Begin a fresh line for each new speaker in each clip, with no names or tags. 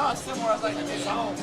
No, it's still more like the song.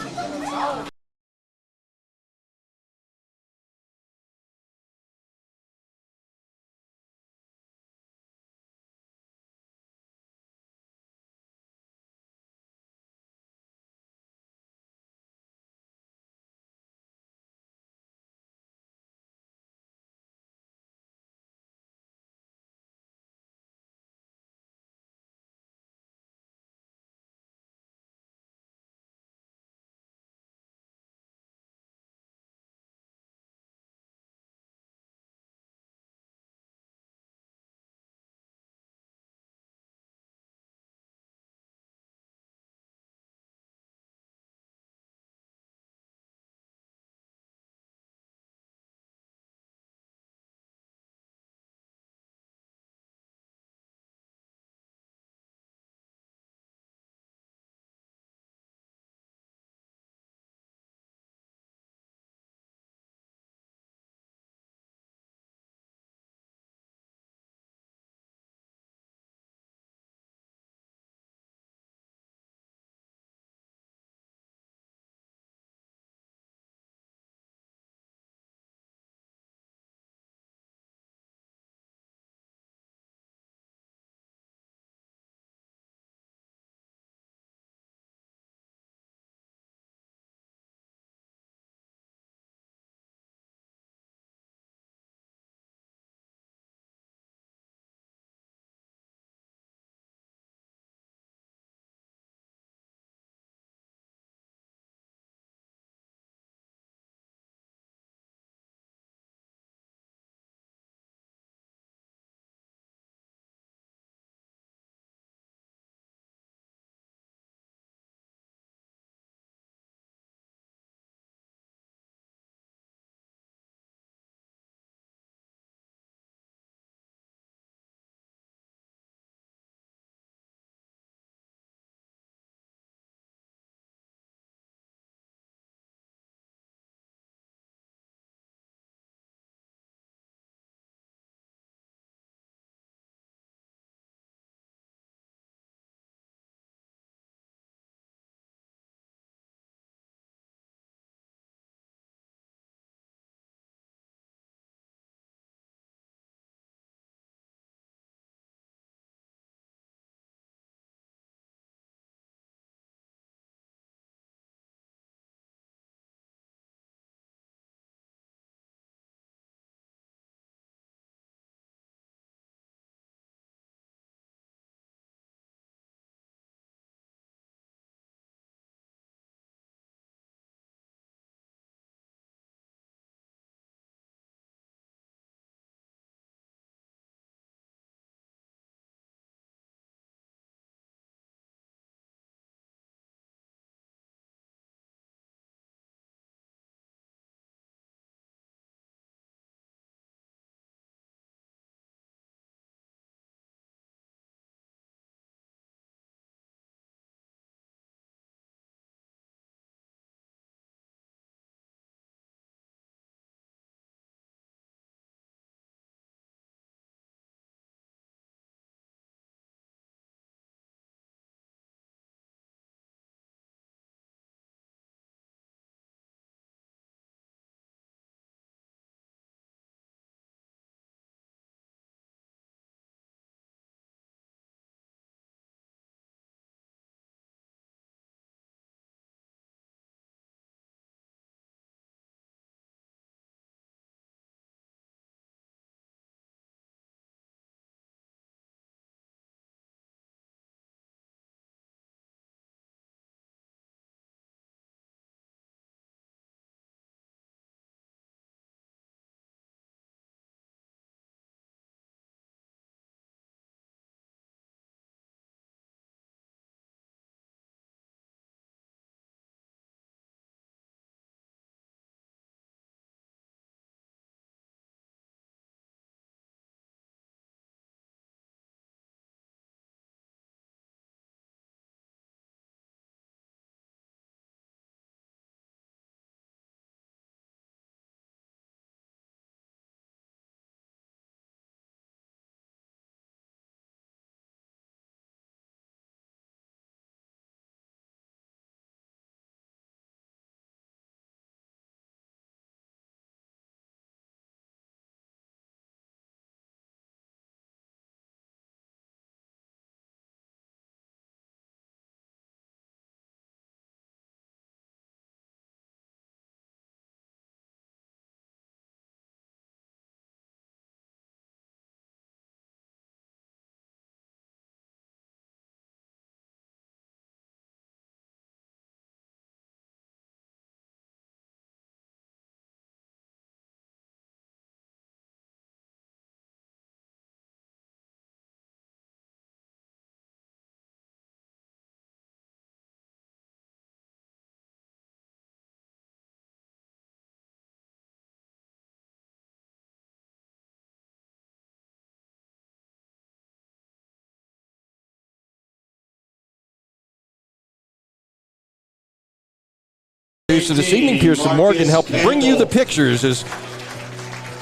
So this evening, Pearson Morgan helped bring you the pictures as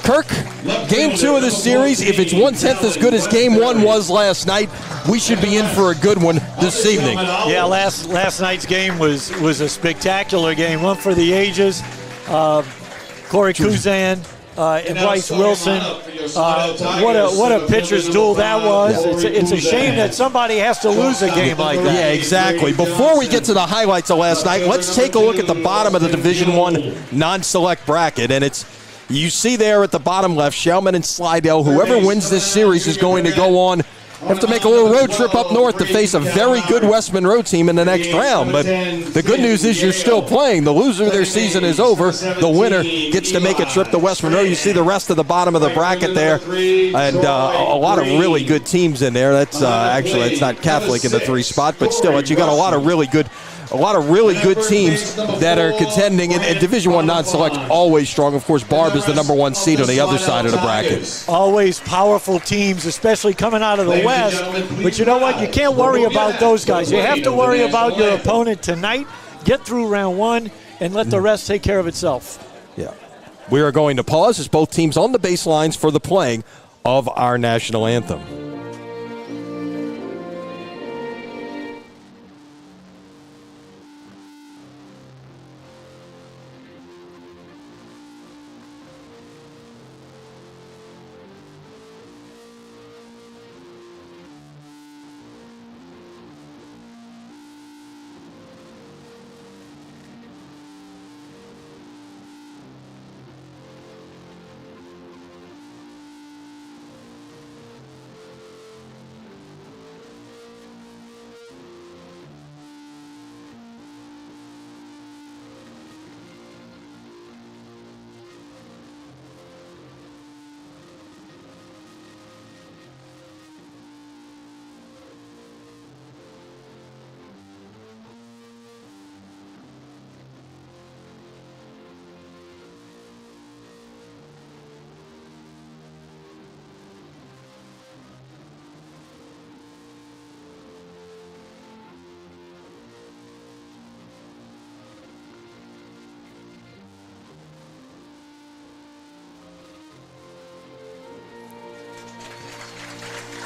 Kirk, game 2 of this series, if it's 1/10 as good as game 1 was last night, we should be in for a good one this evening.
Yeah, last night's game was a spectacular game, one for the ages. Corey Kuzan and Bryce Wilson. What a pitcher's duel that was. It's a shame that somebody has to lose a game like that.
Yeah, exactly. Before we get to the highlights of last night, let's take a look at the bottom of the Division I non-select bracket, and you see there at the bottom left, Chalmette and Slidell. Whoever wins this series is going to go on. Have to make a little road trip up north to face a very good West Monroe team in the next round. But the good news is you're still playing. The loser of their season is over. The winner gets to make a trip to West Monroe. You see the rest of the bottom of the bracket there. And a lot of really good teams in there. That's actually, it's not Catholic in the 3 spot, but still, you got a lot of really good teams that are contending, and Division I non-select always strong. Of course, Barb is the number 1 seed on the other side of the bracket.
Always powerful teams, especially coming out of the West. But you know what? You can't worry about those guys. You have to worry about your opponent tonight. Get through round 1 and let the rest take care of itself.
Yeah. We are going to pause as both teams on the baselines for the playing of our national anthem.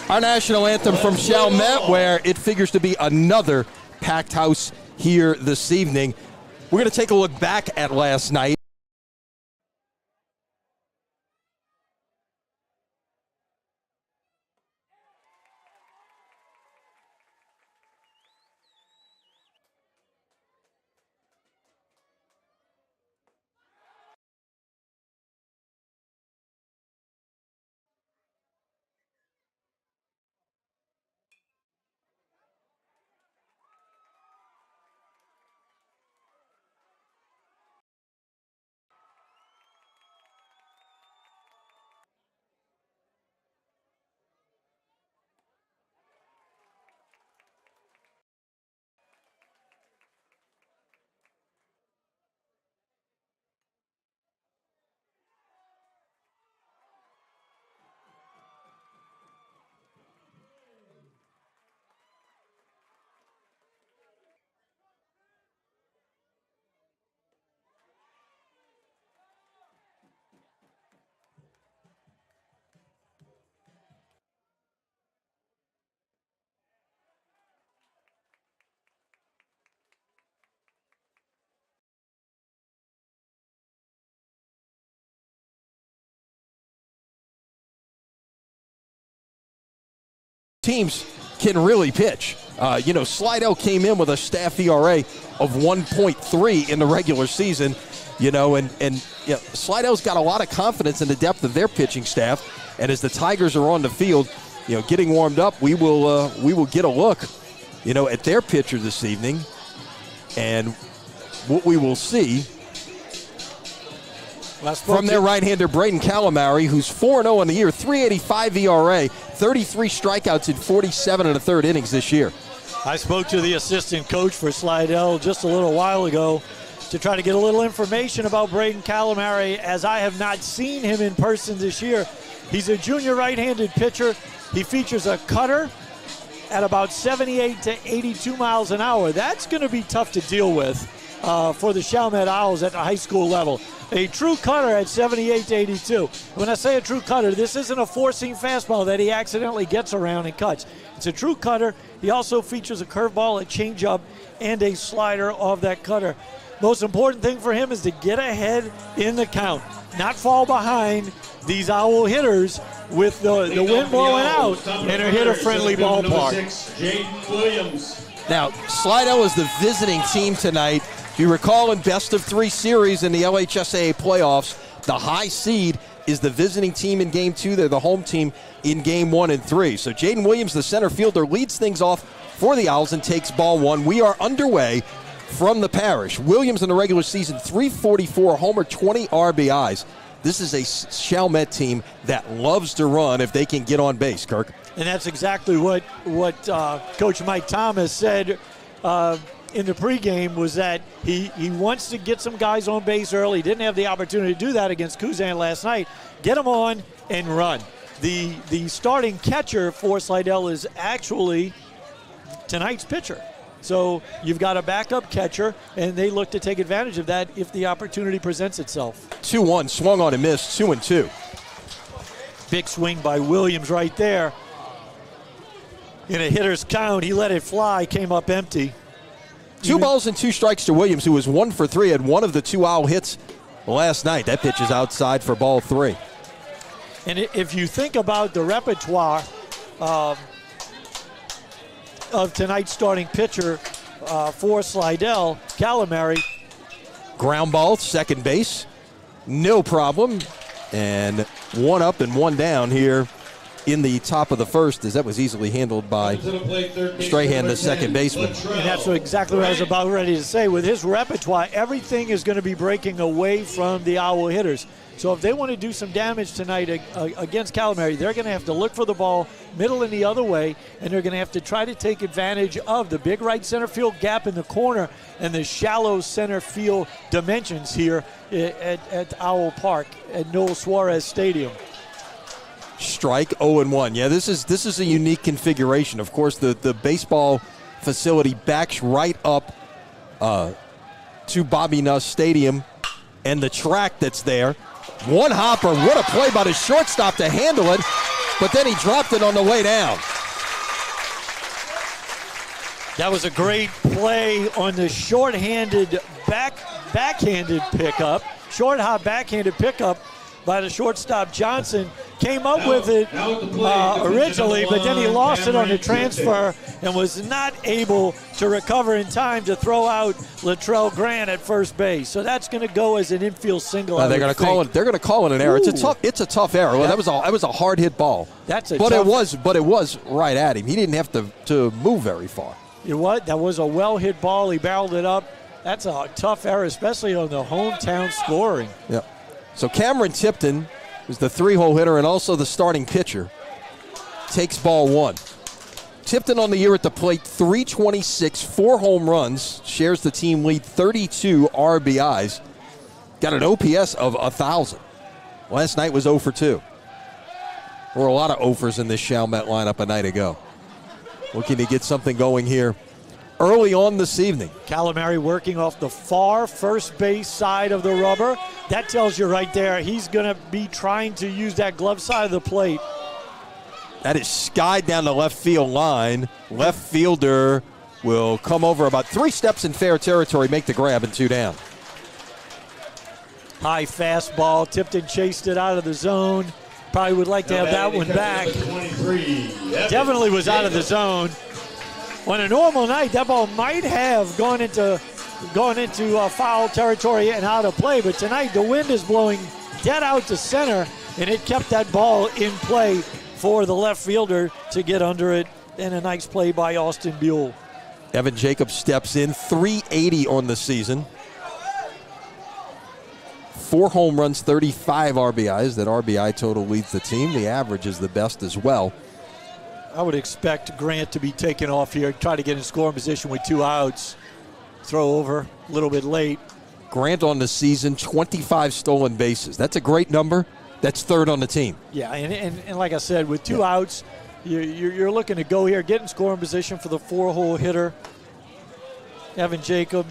Our national anthem from Chalmette, where it figures to be another packed house here this evening. We're going to take a look back at last night. Teams can really pitch. Slidell came in with a staff ERA of 1.3 in the regular season, and Slidell's got a lot of confidence in the depth of their pitching staff. And as the Tigers are on the field, getting warmed up, we will get a look, at their pitcher this evening, and what we will see from their right-hander, Braden Calamari, who's 4-0 on the year, 3.85 ERA, 33 strikeouts in 47 1/3 innings this year.
I spoke to the assistant coach for Slidell just a little while ago to try to get a little information about Braden Calamari, as I have not seen him in person this year. He's a junior right-handed pitcher. He features a cutter at about 78 to 82 miles an hour. That's going to be tough to deal with. for the Chalmette Owls at the high school level. A true cutter at 78-82. When I say a true cutter, this isn't a four-seam fastball that he accidentally gets around and cuts. It's a true cutter. He also features a curveball, a changeup, and a slider of that cutter. Most important thing for him is to get ahead in the count, not fall behind these Owl hitters with the wind blowing out in a hitter-friendly ballpark.
Now, Slidell is the visiting team tonight. If you recall, in best-of-3 series in the LHSAA playoffs, the high seed is the visiting team in Game 2. They're the home team in Game 1 and 3. So Jaden Williams, the center fielder, leads things off for the Owls and takes ball one. We are underway from the parish. Williams in the regular season, 344 homer, 20 RBIs. This is a Chalmette team that loves to run if they can get on base, Kirk.
And that's exactly what Coach Mike Thomas said in the pregame, was that he wants to get some guys on base early. He didn't have the opportunity to do that against Kuzan last night. Get them on and run. The starting catcher for Slidell is actually tonight's pitcher. So you've got a backup catcher, and they look to take advantage of that if the opportunity presents itself. 2-1,
swung on and missed, 2-2.
Big swing by Williams right there. In a hitter's count, he let it fly, came up empty.
2 balls and 2 strikes to Williams, who was 1 for 3, had one of the 2 Owl hits last night. That pitch is outside for ball 3.
And if you think about the repertoire of tonight's starting pitcher for Slidell, Calamari.
Ground ball, second base, no problem. And 1 up and 1 down here in the top of the first, as that was easily handled by Strahan, the second baseman.
And that's exactly what I was about ready to say. With his repertoire, everything is going to be breaking away from the Owl hitters. So if they want to do some damage tonight against Calamari, they're going to have to look for the ball middle and the other way, and they're going to have to try to take advantage of the big right center field gap in the corner and the shallow center field dimensions here at Owl Park at Noel Suarez Stadium.
Strike 0-1. Yeah, this is a unique configuration. Of course, the baseball facility backs right up to Bobby Nuss Stadium and the track that's there. One hopper, what a play by the shortstop to handle it, but then he dropped it on the way down.
That was a great play on the short-handed backhanded pickup, short hop backhanded pickup by the shortstop Johnson. Came up with it originally, but then he lost it on the transfer and was not able to recover in time to throw out Latrell Grant at first base. So that's going to go as an infield single.
They're going to call it. They're going to call it an error. It's a tough error. Well, that was a hard hit ball. It was right at him. He didn't have to move very far.
That was a well hit ball. He barreled it up. That's a tough error, especially on the hometown scoring.
Yep. So Cameron Tipton, who's the 3-hole hitter and also the starting pitcher, takes ball 1. Tipton on the year at the plate, 326, 4 home runs, shares the team lead, 32 RBIs, got an OPS of 1,000. Last night was 0 for 2. There were a lot of 0-fers in this Chalmette lineup a night ago. Looking to get something going here early on this evening.
Calamari working off the far first base side of the rubber. That tells you right there he's going to be trying to use that glove side of the plate.
That is skied down the left field line. Left fielder will come over about 3 steps in fair territory, make the grab, and 2 down.
High fastball. Tipton chased it out of the zone. Probably would like to have that one back. Definitely was out of the zone. On a normal night, that ball might have gone into foul territory and out of play, but tonight the wind is blowing dead out to center, and it kept that ball in play for the left fielder to get under it, and a nice play by Austin Buell.
Evan Jacobs steps in, 380 on the season. 4 home runs, 35 RBIs. That RBI total leads the team. The average is the best as well.
I would expect Grant to be taken off here, try to get in scoring position with 2 outs. Throw over a little bit late.
Grant on the season, 25 stolen bases. That's a great number. That's 3rd on the team.
Yeah, and like I said, with 2 outs, you're looking to go here, get in scoring position for the 4-hole hitter, Evan Jacob.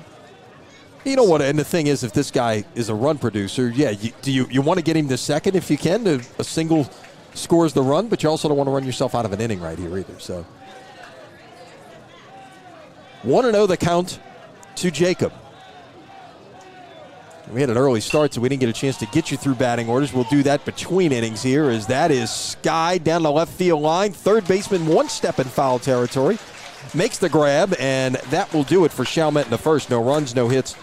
You know what? And the thing is, if this guy is a run producer, do you want to get him to second if you can? To a single scores the run, but you also don't want to run yourself out of an inning right here either. So 1-0 the count to Jacob. We had an early start, so we didn't get a chance to get you through batting orders. We'll do that between innings here, as that is Sky down the left field line. Third baseman one step in foul territory. Makes the grab, and that will do it for Chalmette in the first. No runs, no hits,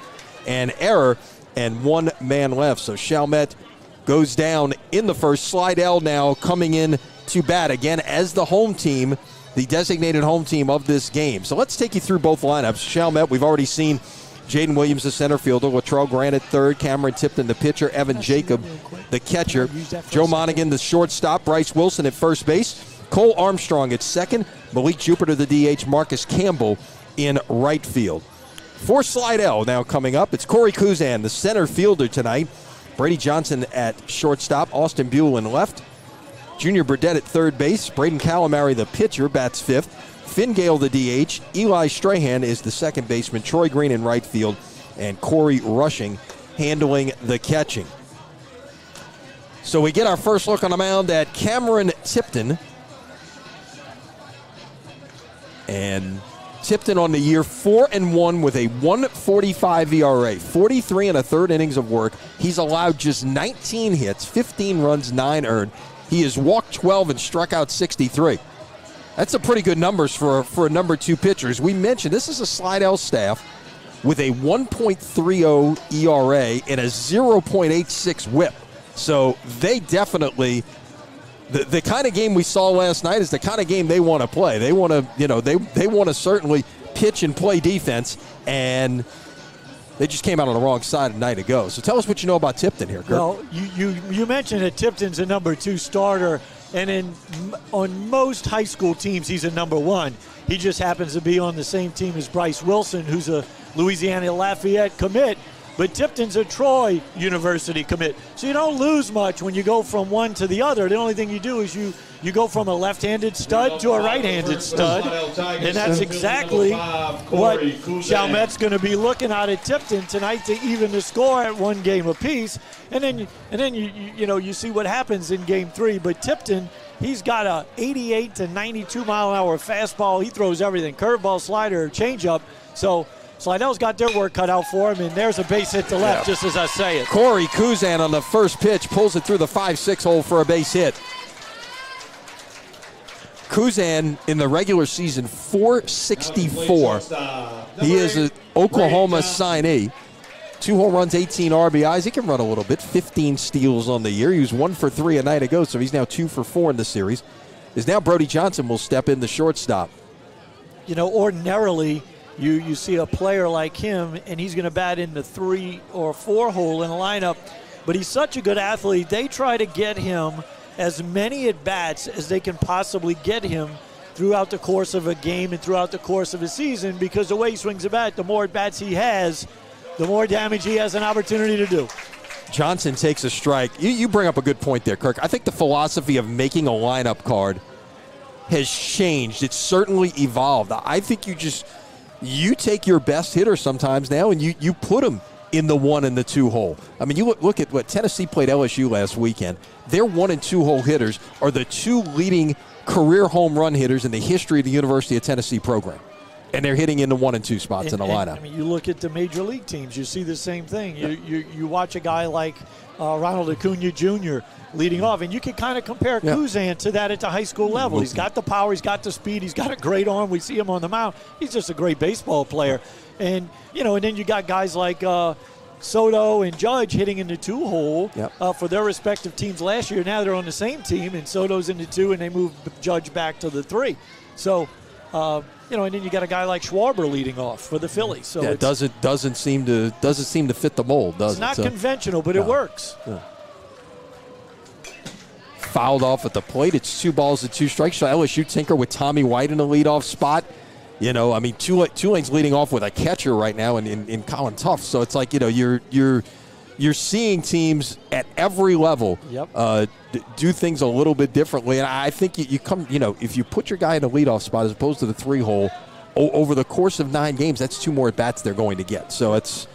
and error, and one man left. So Chalmette goes down in the first. Slidell now coming in to bat again as the home team, the designated home team of this game. So let's take you through both lineups. Chalmette, we've already seen Jaden Williams, the center fielder, Latrell Grant at third, Cameron Tipton, the pitcher, Evan Jacob, the catcher, Joe Monaghan, the shortstop, Bryce Wilson at first base, Cole Armstrong at second, Malik Jupiter, the DH, Marcus Campbell in right field. For Slidell now coming up, it's Corey Kuzan, the center fielder tonight, Brady Johnson at shortstop, Austin Buell in left, Junior Burdett at third base, Braden Calamari, the pitcher, bats fifth, Finn Gale, the DH, Eli Strahan is the second baseman, Troy Green in right field, and Corey Rushing handling the catching. So we get our first look on the mound at Cameron Tipton. And Tipton on the year 4-1 with a 1.45 ERA, 43 and a third innings of work. He's allowed just 19 hits, 15 runs, 9 earned. He has walked 12 and struck out 63. That's a pretty good numbers for a number two pitcher. As we mentioned, this is a Slidell staff with a 1.30 ERA and a 0.86 whip. So they definitely, the kind of game we saw last night is the kind of game they want to play. They want to, they want to certainly pitch and play defense, and they just came out on the wrong side a night ago. So tell us what you know about Tipton here, Kirk.
Well, you mentioned that Tipton's a number two starter. And on most high school teams, he's a number one. He just happens to be on the same team as Bryce Wilson, who's a Louisiana Lafayette commit. But Tipton's a Troy University commit. So you don't lose much when you go from one to the other. The only thing you do is you go from a left-handed stud to a right-handed stud. And that's exactly what Chalmette's going to be looking at Tipton tonight to even the score at one game apiece. And then you see what happens in game three. But Tipton, he's got a 88 to 92 mile an hour fastball. He throws everything: curveball, slider, changeup. So Slidell's got their work cut out for him, and there's a base hit to left, just as I say it.
Corey Kuzan on the first pitch pulls it through the 5-6 hole for a base hit. Kuzan in the regular season, 464. He is an Oklahoma signee. 2 home runs, 18 RBIs. He can run a little bit, 15 steals on the year. He was 1 for 3 a night ago, so he's now 2 for 4 in the series. Is now Brody Johnson will step in the shortstop.
Ordinarily, you see a player like him, and he's going to bat in the 3 or 4 hole in the lineup. But he's such a good athlete. They try to get him as many at-bats as they can possibly get him throughout the course of a game and throughout the course of a season, because the way he swings the bat, the more at-bats he has, the more damage he has an opportunity to do.
Johnson takes a strike. You bring up a good point there, Kirk. I think the philosophy of making a lineup card has changed. It's certainly evolved. I think you take your best hitter sometimes now and you put them in the 1 and the 2 hole. I mean, you look at what Tennessee played LSU last weekend. Their 1 and 2 hole hitters are the 2 leading career home run hitters in the history of the University of Tennessee program. And they're hitting in the 1 and 2 spots in the lineup.
I mean, you look at the major league teams, you see the same thing. You watch a guy like Ronald Acuna Jr. leading off, and you can kind of compare Kuzan to that at the high school level. He's got the power, he's got the speed, he's got a great arm. We see him on the mound. He's just a great baseball player. And, and then you got guys like Soto and Judge hitting in the 2 hole for their respective teams last year. Now they're on the same team, and Soto's in the 2, and they move Judge back to the 3. So, and then you got a guy like Schwarber leading off for the Phillies. So
it doesn't seem to fit the mold, does it?
It's not conventional, but it works.
Yeah. Fouled off at the plate. It's 2 balls and 2 strikes. So LSU tinker with Tommy White in the leadoff spot. Tulane's leading off with a catcher right now in Colin Tufts. So it's like, you're seeing teams at every level do things a little bit differently. And I think you come, if you put your guy in a leadoff spot as opposed to the 3 hole over the course of 9 games, that's 2 more at-bats they're going to get. So it's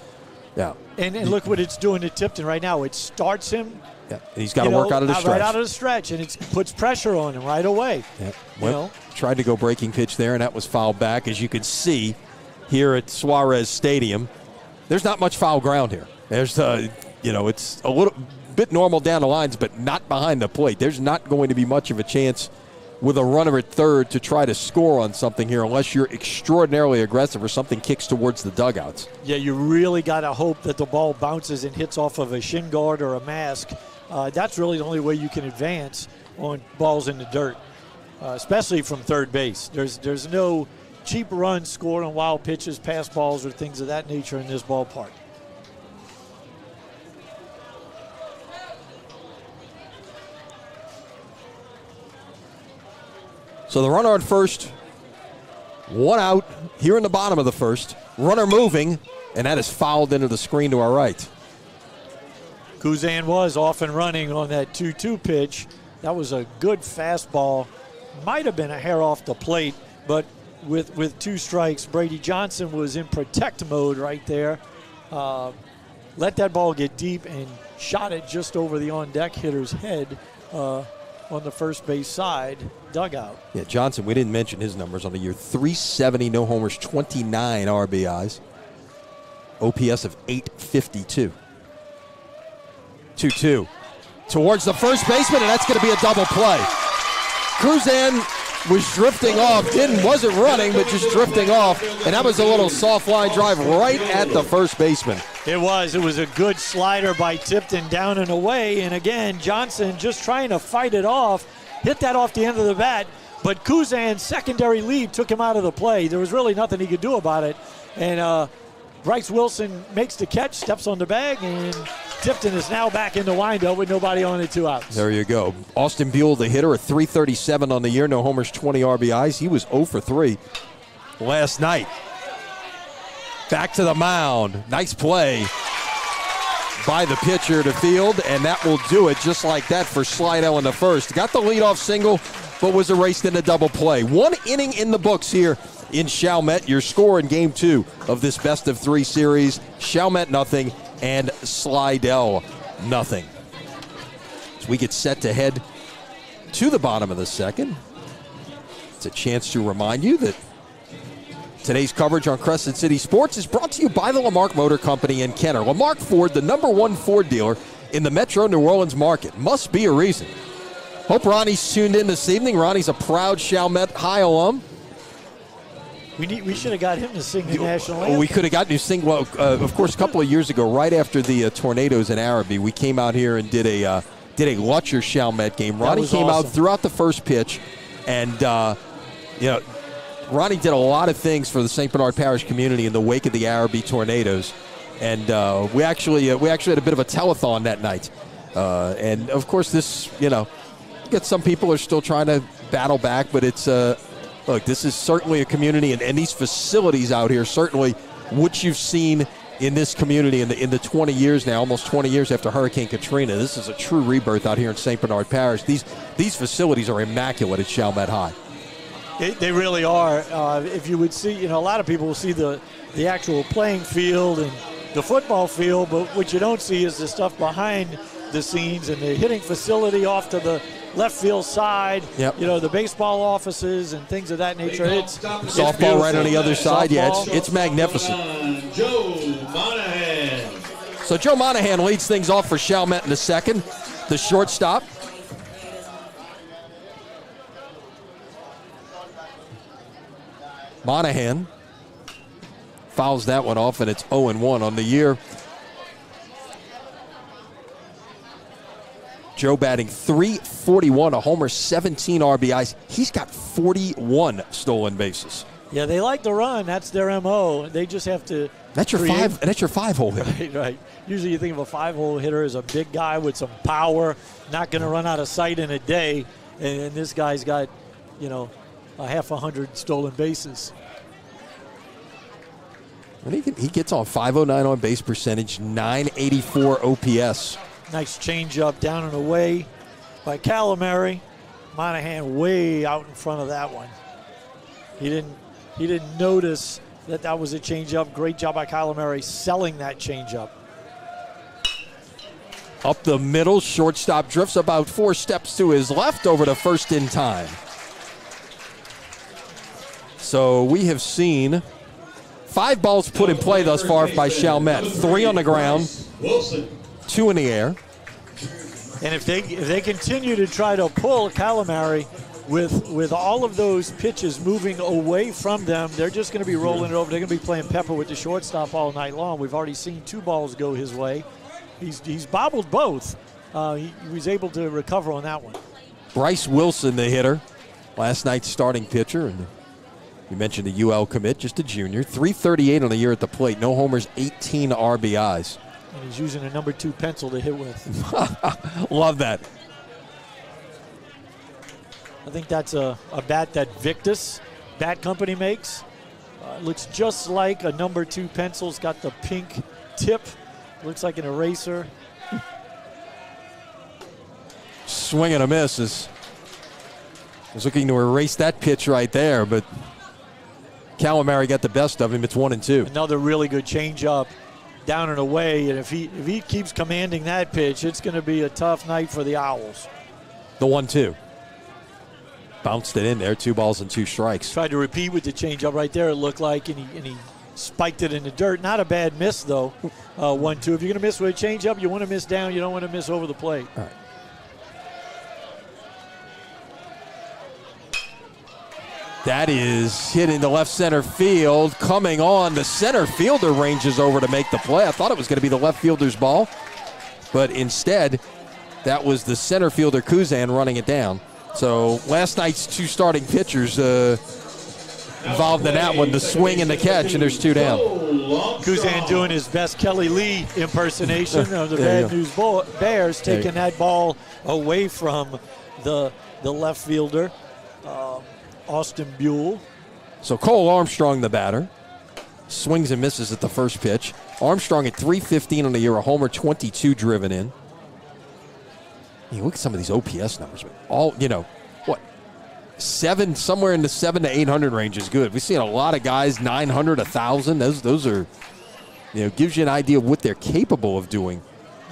Yeah.
And look what it's doing to Tipton right now. It starts him.
Yeah. And he's got to work out of the stretch.
Right out of the stretch, and it puts pressure on him right away.
Yeah. Well, tried to go breaking pitch there, and that was fouled back. As you can see here at Suarez Stadium, there's not much foul ground here. There's, it's a little bit normal down the lines, but not behind the plate. There's not going to be much of a chance with a runner at third to try to score on something here unless you're extraordinarily aggressive or something kicks towards the dugouts.
Yeah, you really got to hope that the ball bounces and hits off of a shin guard or a mask. That's really the only way you can advance on balls in the dirt, especially from third base. There's no cheap runs scored on wild pitches, pass balls, or things of that nature in this ballpark.
So the runner on first, one out here in the bottom of the first. Runner moving, and that is fouled into the screen to our right.
Kuzan was off and running on that 2-2 pitch. That was a good fastball. Might have been a hair off the plate, but with 2 strikes, Brady Johnson was in protect mode right there. Let that ball get deep and shot it just over the on-deck hitter's head on the first base side dugout.
Yeah, Johnson, we didn't mention his numbers on the year. 370, no homers, 29 RBIs. OPS of 852. 2-2. Towards the first baseman, and that's going to be a double play. Kuzan was drifting off, wasn't running, but just drifting off, and that was a little soft line drive right at the first baseman.
It was a good slider by Tipton down and away, and again, Johnson just trying to fight it off, hit that off the end of the bat, but Kuzan's secondary lead took him out of the play. There was really nothing he could do about it, and Bryce Wilson makes the catch, steps on the bag, and Tipton is now back in the windup with nobody on it, 2 outs.
There you go. Austin Buell, the hitter, at 337 on the year, no homers, 20 RBIs. He was 0 for 3 last night. Back to the mound. Nice play by the pitcher to field, and that will do it just like that for Slidell in the first. Got the leadoff single, but was erased in a double play. 1 inning in the books here in Chalmette. Your score in Game 2 of this best-of-3 series, Chalmette nothing and Slidell nothing. As we get set to head to the bottom of the second, it's a chance to remind you that today's coverage on Crescent City Sports is brought to you by the Lamarck Motor Company in Kenner. Lamarck Ford, the #1 Ford dealer in the Metro New Orleans market. Must be a reason. Hope Ronnie's tuned in this evening. Ronnie's a proud Chalmette High alum.
We should have got him to sing the national anthem.
We could have gotten to sing. Well, of course, a couple of years ago, right after the tornadoes in Arabi, we came out here and did a Lutcher Chalmette game. Ronnie came out throughout the first pitch, and Ronnie did a lot of things for the St. Bernard Parish community in the wake of the Arabi tornadoes, and we actually had a bit of a telethon that night. And of course, this some people are still trying to battle back, but it's look, this is certainly a community, and these facilities out here, certainly what you've seen in this community in the 20 years now, almost 20 years after Hurricane Katrina. This is a true rebirth out here in St. Bernard Parish. These facilities are immaculate at Chalmette High.
They really are. If you would see, a lot of people will see the actual playing field and the football field, but what you don't see is the stuff behind the scenes and the hitting facility off to the left field side.
Yep.
The baseball offices and things of that nature. It's
softball right on the other side.
Softball.
Yeah, it's magnificent.
Joe Monahan.
So Joe Monahan leads things off for Chalmette in the second. The shortstop. Monahan fouls that one off, and it's 0-1 on the year. Joe batting .341, a homer, 17 RBIs. He's got 41 stolen bases.
Yeah, they like to run. That's their MO. They just have to.
That's your five. That's your 5-hole hitter.
Right. Usually, you think of a 5-hole hitter as a big guy with some power, not going to run out of sight in a day. And this guy's got, a half 100 stolen bases.
And he gets on 509 on base percentage, 984 OPS.
Nice changeup down and away by Calamari. Monahan way out in front of that one. He didn't notice that was a changeup. Great job by Calamari selling that changeup.
Up the middle, shortstop drifts about 4 steps to his left over to first in time. So we have seen 5 balls put in play thus far by Chalmette. 3 on the ground, 2 in the air.
And if they continue to try to pull Calamari with all of those pitches moving away from them, they're just going to be rolling it over. They're going to be playing Pepper with the shortstop all night long. We've already seen 2 balls go his way. He's bobbled both. He was able to recover on that one.
Bryce Wilson, the hitter, last night's starting pitcher. And you mentioned the UL commit, just a junior. 338 on the year at the plate. No homers, 18 RBIs.
And he's using a number 2 pencil to hit with.
Love that.
I think that's a bat that Victus Bat Company makes. Looks just like a number 2 pencil. It's got the pink tip. Looks like an eraser.
Swing and a miss. Was looking to erase that pitch right there, but Calamari got the best of him. It's 1-2.
Another really good changeup down and away, and if he keeps commanding that pitch, it's going to be a tough night for the Owls.
The 1-2. Bounced it in there. 2 balls and 2 strikes.
Tried to repeat with the changeup right there, it looked like, and he spiked it in the dirt. Not a bad miss, though. 1-2. If you're going to miss with a changeup, you want to miss down. You don't want to miss over the plate.
All right. That is hit into left center field. Coming on, the center fielder ranges over to make the play. I thought it was going to be the left fielder's ball, but instead, that was the center fielder, Kuzan, running it down. So last night's 2 starting pitchers involved in that one, the swing and the catch, and there's 2 down.
Kuzan doing his best Kelly Lee impersonation of the Bad News Bears, taking that ball away from the left fielder, Austin Buell.
So Cole Armstrong, the batter, swings and misses at the first pitch. Armstrong at .315 on the year, a homer, 22 driven in. Look at some of these OPS numbers. All, what, 7, somewhere in the 700 to 800 range is good. We've seen a lot of guys, 900, 1,000. Those are, gives you an idea of what they're capable of doing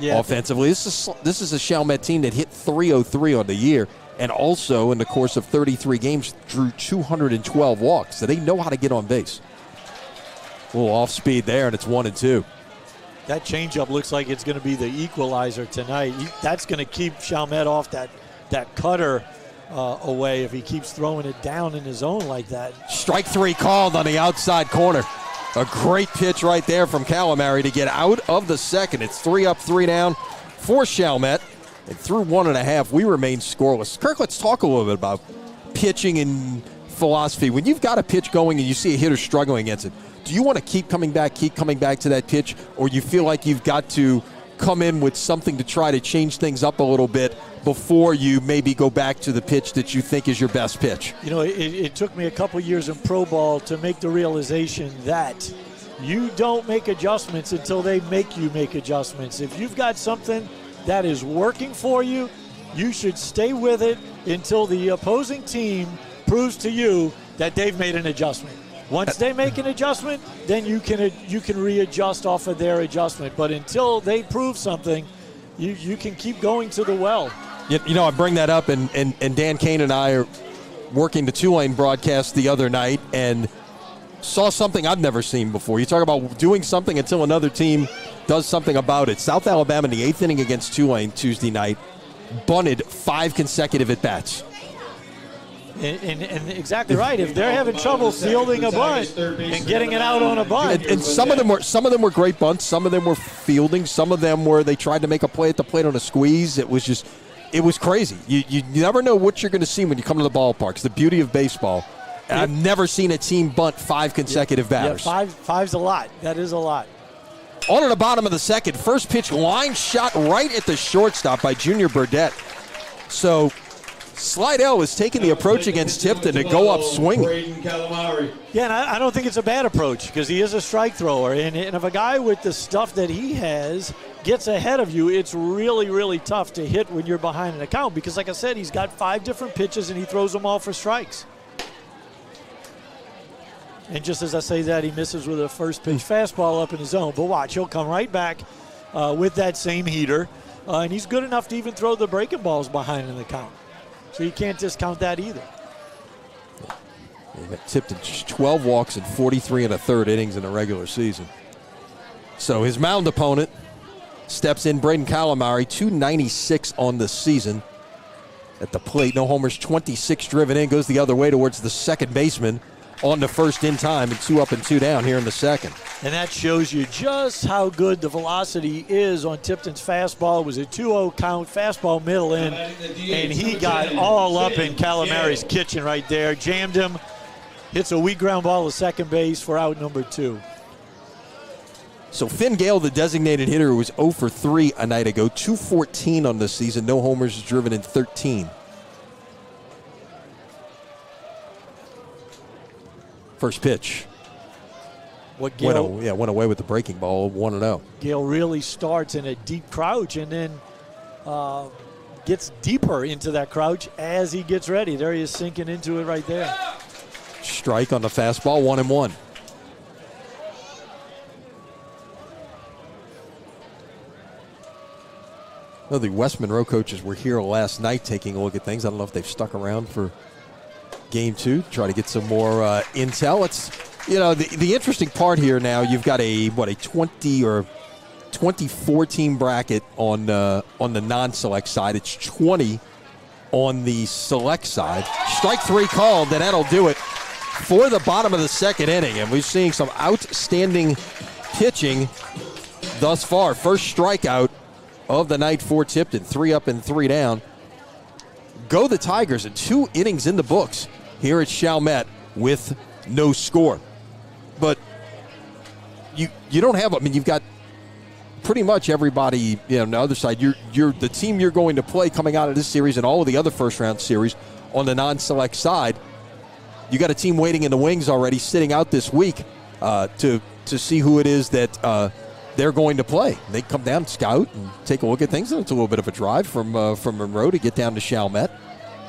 offensively. This is a Chalmette team that hit .303 on the year, and also in the course of 33 games drew 212 walks. So they know how to get on base. A little off speed there, and it's 1-2.
That changeup looks like it's going to be the equalizer tonight. That's going to keep Chalmette off that cutter away if he keeps throwing it down in his zone like that.
Strike 3 called on the outside corner. A great pitch right there from Calamari to get out of the second. It's 3 up, 3 down for Chalmette. And through 1.5, we remain scoreless. Kirk, let's talk a little bit about pitching and philosophy. When you've got a pitch going and you see a hitter struggling against it, do you want to keep coming back to that pitch, or you feel like you've got to come in with something to try to change things up a little bit before you maybe go back to the pitch that you think is your best pitch?
It took me a couple years in pro ball to make the realization that you don't make adjustments until they make you make adjustments. If you've got something that is working for you, you should stay with it until the opposing team proves to you that they've made an adjustment. Once they make an adjustment, then you can readjust off of their adjustment. But until they prove something, you can keep going to the well.
I bring that up, and Dan Kane and I are working the Tulane broadcast the other night and saw something I've never seen before. You talk about doing something until another team does something about it. South Alabama in the 8th inning against Tulane Tuesday night bunted 5 consecutive at-bats.
And exactly right. If they're having trouble fielding a bunt and getting it out on a bunt,
and some of them were great bunts. Some of them were fielding. Some of them were they tried to make a play at the plate on a squeeze. It was crazy. You never know what you're going to see when you come to the ballpark. It's the beauty of baseball. And I've never seen a team bunt 5 consecutive batters.
Yeah, five's a lot. That is a lot.
On to the bottom of the second. First pitch line shot right at the shortstop by Junior Burdette. So Slidell is taking the approach against Tipton to go up swinging.
Yeah, and I don't think it's a bad approach because he is a strike thrower. And if a guy with the stuff that he has gets ahead of you, it's really, really tough to hit when you're behind an account because, like I said, he's got 5 different pitches and he throws them all for strikes. And just as I say that, he misses with a first pitch fastball up in his zone. But watch, he'll come right back with that same heater. And he's good enough to even throw the breaking balls behind in the count. So you can't discount that either.
Tipton 12 walks in 43 1/3 innings in the regular season. So his mound opponent steps in, Braden Calamari, 296 on the season at the plate. No homers, 26 driven in, goes the other way towards the second baseman on the first in time, and 2 up and 2 down here in the second.
And that shows you just how good the velocity is on Tipton's fastball. It was a 2-0 count, fastball middle in, and he got all up in Calamari's kitchen right there. Jammed him, hits a weak ground ball to second base for out number 2.
So Finn Gale, the designated hitter, was 0 for 3 a night ago, 214 on the season, no homers driven in 13. First pitch.
What Gale,
went away with the breaking ball, 1-0.
Gale really starts in a deep crouch and then gets deeper into that crouch as he gets ready. There he is sinking into it right there.
Strike on the fastball, 1-1. Well, the West Monroe coaches were here last night taking a look at things. I don't know if they've stuck around for game 2, try to get some more intel. It's, the interesting part here now, you've got a 20 or 24 team bracket on the non-select side. It's 20 on the select side. Strike 3 called, and that'll do it for the bottom of the second inning. And we're seeing some outstanding pitching thus far. First strikeout of the night for Tipton, 3 up and 3 down. Go the Tigers, and 2 innings in the books here at Chalmette with no score. But you don't have, you've got pretty much everybody, on the other side. You're the team you're going to play coming out of this series and all of the other first round series on the non-select side. You got a team waiting in the wings already, sitting out this week to see who it is that they're going to play. They come down, scout, and take a look at things. And it's a little bit of a drive from Monroe to get down to Chalmette.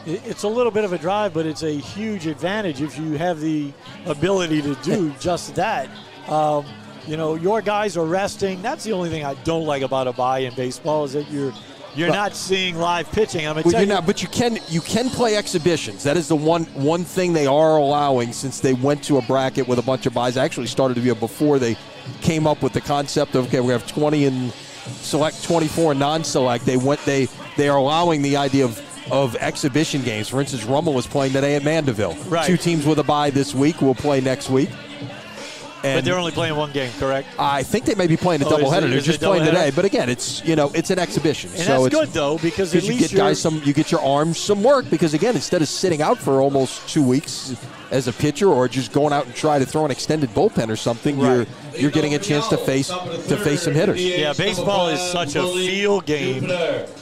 It's a little bit of a drive, but it's a huge advantage if you have the ability to do just that. Your guys are resting. That's the only thing I don't like about a bye in baseball is that you're not seeing live pitching.
But you can play exhibitions. That is the one thing they are allowing since they went to a bracket with a bunch of buys. Actually started to be before they came up with the concept of, okay, we have 20 in select, 24 in non-select. They are allowing the idea of exhibition games. For instance, Rummel was playing today at Mandeville.
Right.
2 teams with a bye this week will play next week.
But they're only playing 1 game, correct?
I think they may be playing a doubleheader. They're just playing today. But again, it's an exhibition.
And so that's good though, because at least
you get your arms some work. Because again, instead of sitting out for almost 2 weeks as a pitcher or just going out and try to throw an extended bullpen or something, right, you're getting a chance to face some hitters.
Yeah, baseball is such a field game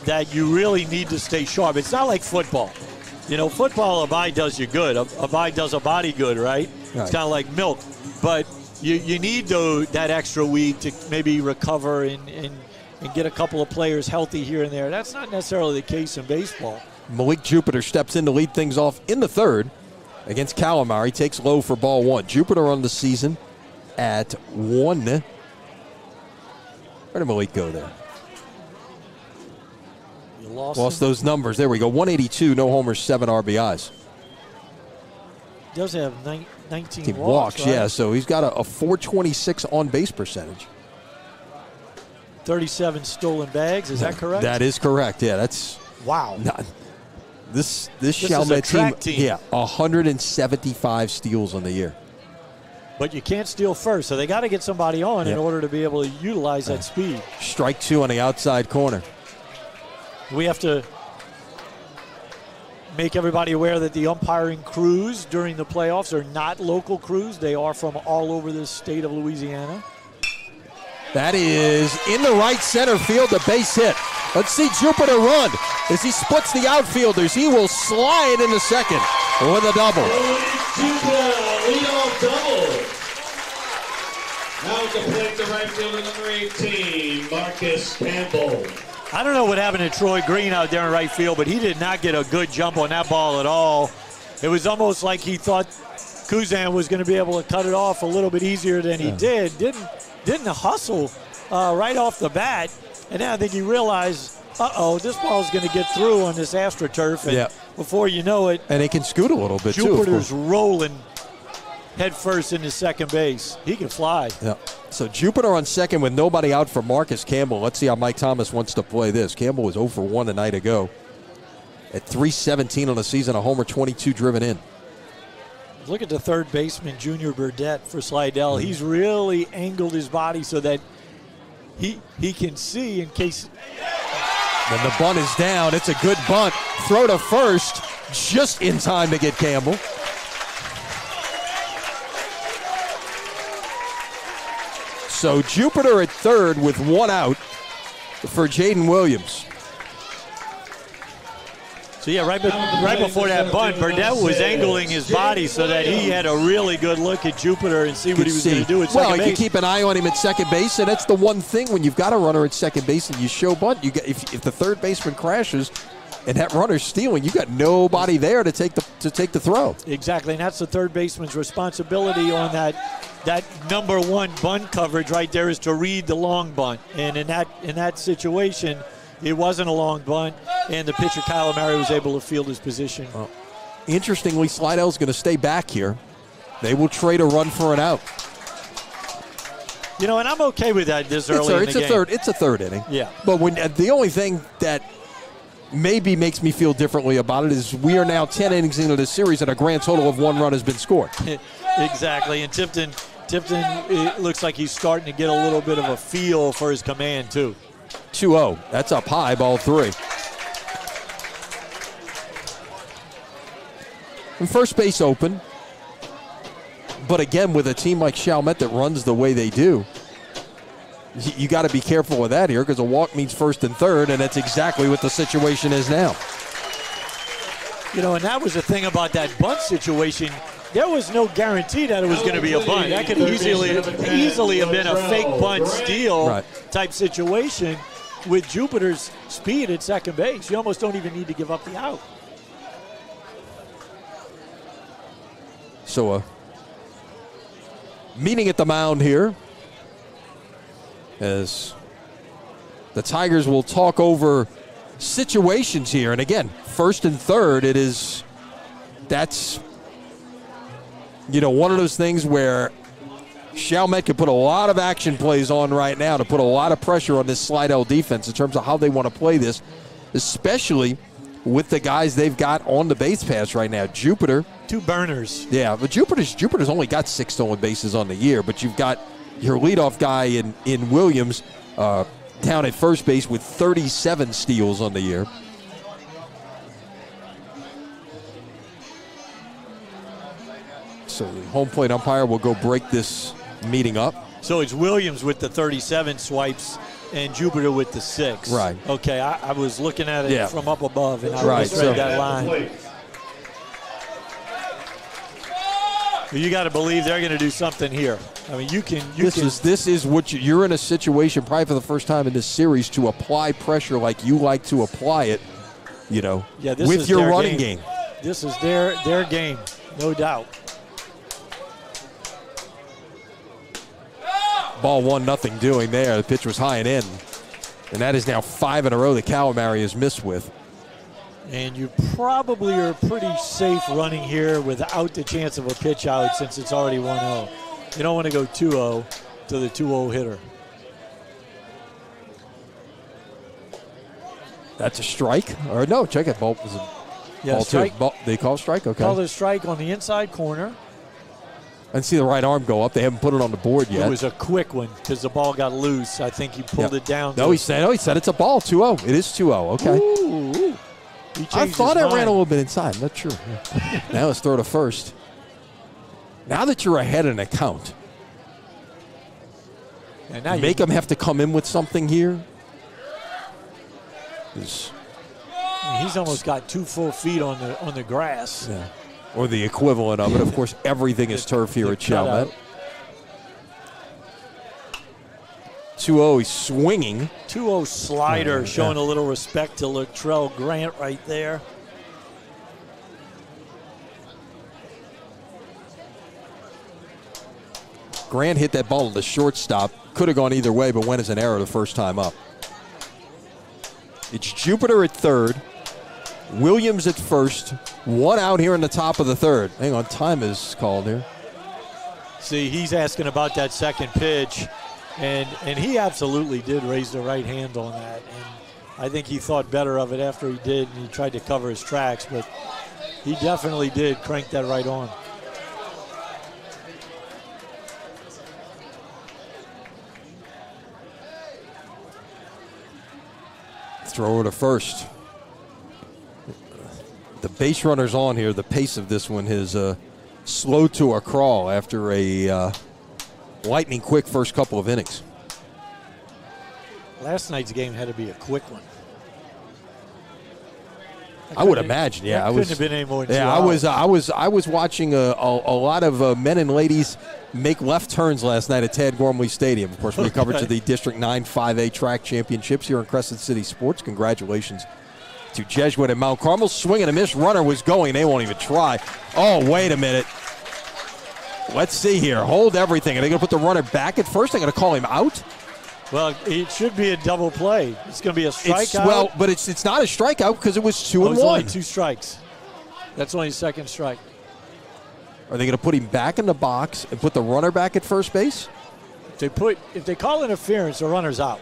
that you really need to stay sharp. It's not like football. Football, a bye does you good. A bye does a body good, right? It's kind of like milk. But you need that extra week to maybe recover and get a couple of players healthy here and there. That's not necessarily the case in baseball.
Malik Jupiter steps in to lead things off in the third against Calamari. Takes low for ball 1. Jupiter on the season at 1. Where did Malik go there?
You lost
those numbers. There we go. 182, no homers, 7 RBIs.
He does have 19
walks,
right?
Yeah, so he's got a 426 on-base percentage.
37 stolen bags, is that correct?
That is correct, yeah. That's
wow.
This Chalmette team, yeah, 175 steals on the year.
But you can't steal first, so they got to get somebody on in order to be able to utilize that speed.
Strike 2 on the outside corner.
We have to make everybody aware that the umpiring crews during the playoffs are not local crews. They are from all over the state of Louisiana.
That is in the right center field, a base hit. Let's see Jupiter run. As he splits the outfielders, he will slide into second with a double.
Leadoff double. Now to plate the right fielder, number 18, Marcus Campbell.
I don't know what happened to Troy Green out there in right field, but he did not get a good jump on that ball at all. It was almost like he thought Kuzan was going to be able to cut it off a little bit easier than he did. Didn't hustle right off the bat. And then I think he realized, this ball's going to get through on this AstroTurf. And before you know it.
And he can scoot a little bit,
Jupiter's rolling head first into second base. He can fly.
Yeah. So Jupiter on second with nobody out for Marcus Campbell. Let's see how Mike Thomas wants to play this. Campbell was 0 for 1 a night ago. At .317 on the season, a homer, 22 driven in.
Look at the third baseman, Junior Burdett, for Slidell. He's really angled his body so that he can see in case.
Then the bunt is down. It's a good bunt. Throw to first, just in time to get Campbell. So Jupiter at third with one out for Jaden Williams.
So, right before that bunt, Burdett was angling his body so that he had a really good look at Jupiter and see what he was going to do at second base.
Well, you keep an eye on him at second base, and that's the one thing when you've got a runner at second base and you show bunt. If the third baseman crashes and that runner's stealing, you got nobody there to take the throw.
Exactly, and that's the third baseman's responsibility on that number one bunt coverage right there is to read the long bunt. And in that situation, it wasn't a long bunt, and the pitcher, Kyle Amari, was able to field his position.
Well, interestingly, Slidell's going to stay back here. They will trade a run for an out.
And I'm okay with that this early in the game.
It's a third inning.
Yeah.
But the only thing that maybe makes me feel differently about it is we are now 10 innings into the series, and a grand total of 1 run has been scored.
Exactly, and Tipton, it looks like he's starting to get a little bit of a feel for his command, too.
2-0. That's up high, ball 3. And first base open. But again, with a team like Chalmette that runs the way they do, you got to be careful with that here because a walk means first and third, and that's exactly what the situation is now.
And that was the thing about that bunt situation. There was no guarantee that it was going to be a bunt. That could easily have been a fake bunt steal type situation. With Jupiter's speed at second base, you almost don't even need to give up the out.
So meeting at the mound here as the Tigers will talk over situations here. And again, first and third, that's one of those things where Chalmette could put a lot of action plays on right now to put a lot of pressure on this Slidell defense in terms of how they want to play this, especially with the guys they've got on the base pass right now. Jupiter.
2 burners.
Yeah, but Jupiter's only got 6 stolen bases on the year, but you've got your leadoff guy in Williams down at first base with 37 steals on the year. So the home plate umpire will go break this meeting up.
So it's Williams with the 37 swipes and Jupiter with the 6.
Right.
Okay, I was looking at it from up above, and I misread that line. You got to believe they're going to do something here. I mean,
This is what you're in a situation, probably for the first time in this series, to apply pressure like you like to apply it. With your running game.
This is their game, no doubt.
Ball 1-0 doing there. The pitch was high and in. And that is now 5 in a row that Calamari has missed with.
And you probably are pretty safe running here without the chance of a pitch out since it's already 1-0. You don't want to go 2-0 to the 2-0 hitter.
That's a strike? Or no, check it. Ball was ball
strike.
Two. They call strike? Okay.
Called a strike on the inside corner.
I see the right arm go up. They haven't put it on the board yet.
It was a quick one because the ball got loose. I think he pulled it down.
No, he said it's a ball. 2-0. It is 2-0. Okay.
Ooh.
I thought it ran a little bit inside. I'm not sure. Now let's throw to first. Now that you're ahead in a count, and now make them have to come in with something here.
He's almost got 2 full feet on the grass.
Yeah. Or the equivalent of it. Of course, everything is turf here at Chalmette. 2-0, he's swinging.
2-0 slider, showing a little respect to Latrell Grant right there.
Grant hit that ball to the shortstop. Could have gone either way, but went as an error the first time up. It's Jupiter at third, Williams at first, one out here in the top of the third. Hang on, time is called here.
See, he's asking about that second pitch, and he absolutely did raise the right hand on that. And I think he thought better of it after he did, and he tried to cover his tracks, but he definitely did crank that right on.
Throw to first. The base runner's on here. The pace of this one is slow to a crawl after a lightning quick first couple of innings.
Last night's game had to be a quick one.
I would imagine, yeah.
Couldn't have been any more than 2
hours.
hours.
I was watching a lot of men and ladies make left turns last night at Tad Gormley Stadium. Of course, we covered to the District 9 5A track championships here in Crescent City Sports. Congratulations to Jesuit and Mount Carmel. Swing and a miss. Runner was going. They won't even try. Oh, wait a minute. Let's see here. Hold everything. Are they going to put the runner back at first? They're going to call him out?
Well, it should be a double play. It's going to be a strikeout.
Well, but it's not a strikeout because it was 2-1.
Only 2 strikes. That's only second strike.
Are they going to put him back in the box and put the runner back at first base?
If they call interference, the runner's out.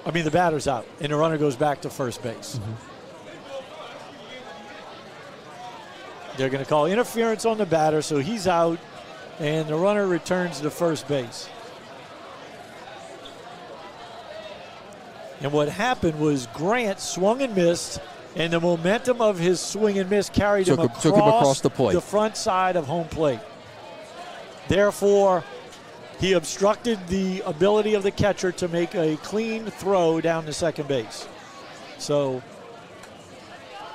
I mean, the batter's out, and the runner goes back to first base. Mm-hmm. They're going to call interference on the batter, so he's out, and the runner returns to first base. And what happened was Grant swung and missed, and the momentum of his swing and miss carried him across
the plate,
the front side of home plate. Therefore, he obstructed the ability of the catcher to make a clean throw down to second base. So,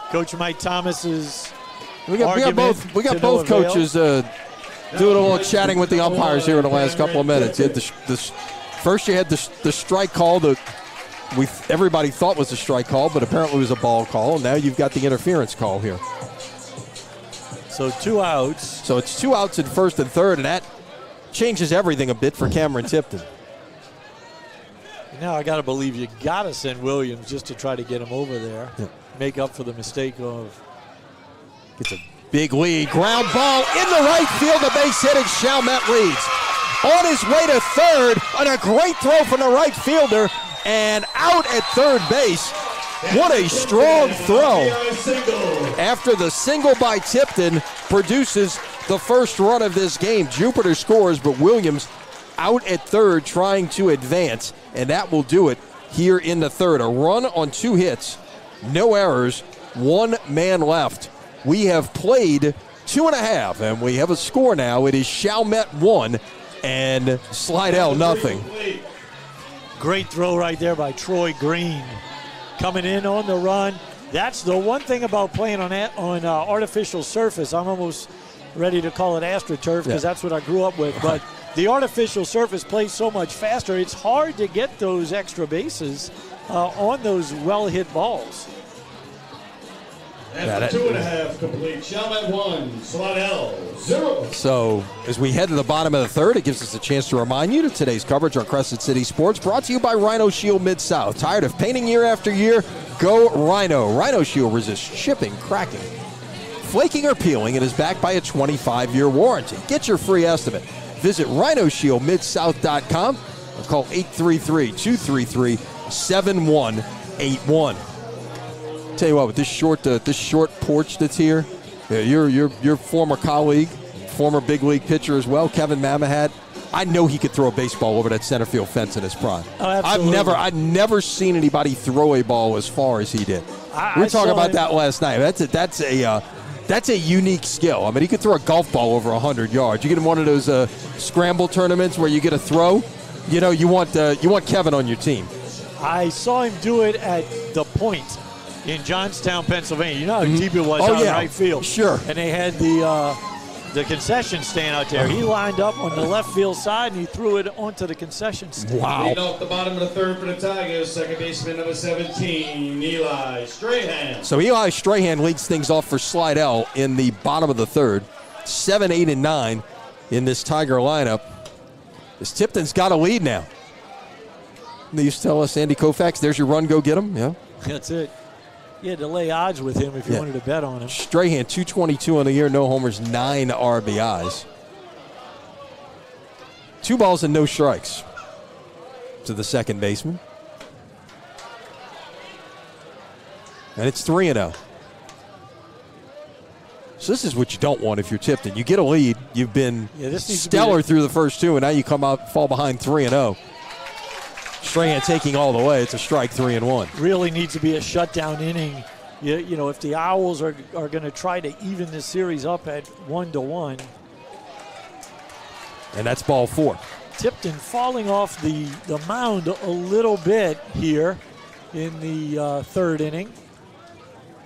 Coach Mike Thomas's
we got both coaches doing a little chatting with the umpires here in the last couple of minutes. You had first you had the strike call that everybody thought was a strike call, but apparently it was a ball call. And now you've got the interference call here.
So 2 outs.
So it's 2 outs at first and third, and that changes everything a bit for Cameron Tipton.
Now I got to believe you got to send Williams just to try to get him over there, make up for the mistake of.
Gets a big lead. Ground ball in the right field. The base hit, and Chalmette leads. On his way to third, on a great throw from the right fielder, and out at third base. What a strong throw. After the single by Tipton produces the first run of this game. Jupiter scores, but Williams out at third trying to advance, and that will do it here in the third. A run on 2 hits, no errors, 1 man left. We have played 2.5, and we have a score now. It is Chalmette 1 and Slidell nothing.
Great throw right there by Troy Green. Coming in on the run. That's the one thing about playing on artificial surface. I'm almost ready to call it AstroTurf because that's what I grew up with. But the artificial surface plays so much faster. It's hard to get those extra bases on those well-hit balls.
After 2.5 complete, Chalmette 1, Slidell 0.
So as we head to the bottom of the third, it gives us a chance to remind you that today's coverage on Crescent City Sports brought to you by Rhino Shield Mid-South. Tired of painting year after year? Go Rhino. Rhino Shield resists chipping, cracking, flaking, or peeling, and is backed by a 25-year warranty. Get your free estimate. Visit rhinoshieldmidsouth.com or call 833-233-7181. Tell you what, with this short porch that's here, your former colleague, former big league pitcher as well, Kevin Mamahat, I know he could throw a baseball over that center field fence in his prime.
Oh, absolutely.
I've never seen anybody throw a ball as far as he did. We were talking about that last night. That's a unique skill. I mean, he could throw a golf ball over 100 yards. You get in one of those scramble tournaments where you get a throw. You know, you want Kevin on your team.
I saw him do it at the Point in Johnstown, Pennsylvania. You know how deep it was out in right field.
Sure.
And they had the concession stand out there. He lined up on the left field side, and he threw it onto the concession stand.
Wow.
Leading off the bottom of the third for the Tigers, second baseman number 17, Eli Strahan.
So Eli Strahan leads things off for Slidell in the bottom of the third. 7, 8, and 9 in this Tiger lineup. This Tipton's got a lead now. They used to tell us, Andy Koufax, there's your run, go get him. Yeah,
that's it. You had to lay odds with him if you wanted to bet on him.
Strahan, 222 on the year, no homers, 9 RBIs. 2 balls and no strikes to the second baseman. And it's 3-0. So this is what you don't want if you're Tipton. You get a lead. You've been stellar through the first 2, and now you come out, fall behind 3-0. Strahan taking all the way. It's a strike, 3-1.
Really needs to be a shutdown inning. You know, if the Owls are going to try to even this series up at 1-1.
And that's ball 4.
Tipton falling off the mound a little bit here in the third inning.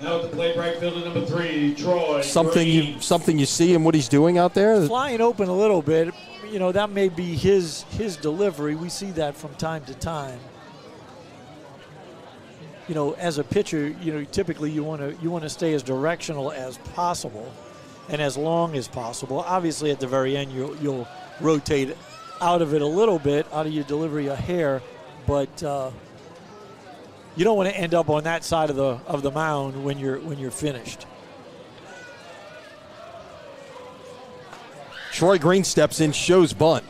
Now at the plate, right fielder number 3, Troy.
Something you see in what he's doing out there?
Flying open a little bit. You know, that may be his delivery. We see that from time to time. You know, as a pitcher, you know, typically you want to stay as directional as possible and as long as possible. Obviously, at the very end, you'll rotate out of it a little bit, out of your delivery a hair, but you don't want to end up on that side of the mound when you're finished.
Troy Green steps in, shows bunt.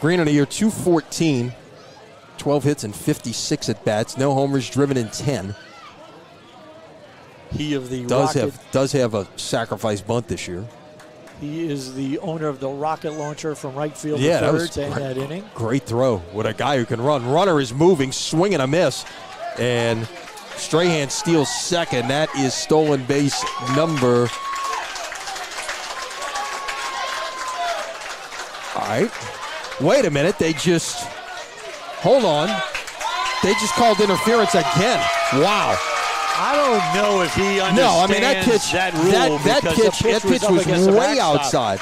Green on the year, 214, 12 hits and 56 at bats, no homers, driven in 10.
He of the
does have a sacrifice bunt this year.
He is the owner of the rocket launcher from right field to third to end that inning.
Great throw with a guy who can run. Runner is moving, swing and a miss. And Strahan steals second. That is stolen base number. All right. Wait a minute. Hold on. They just called interference again. Wow.
I don't know if he understands that rule.
That pitch was way outside.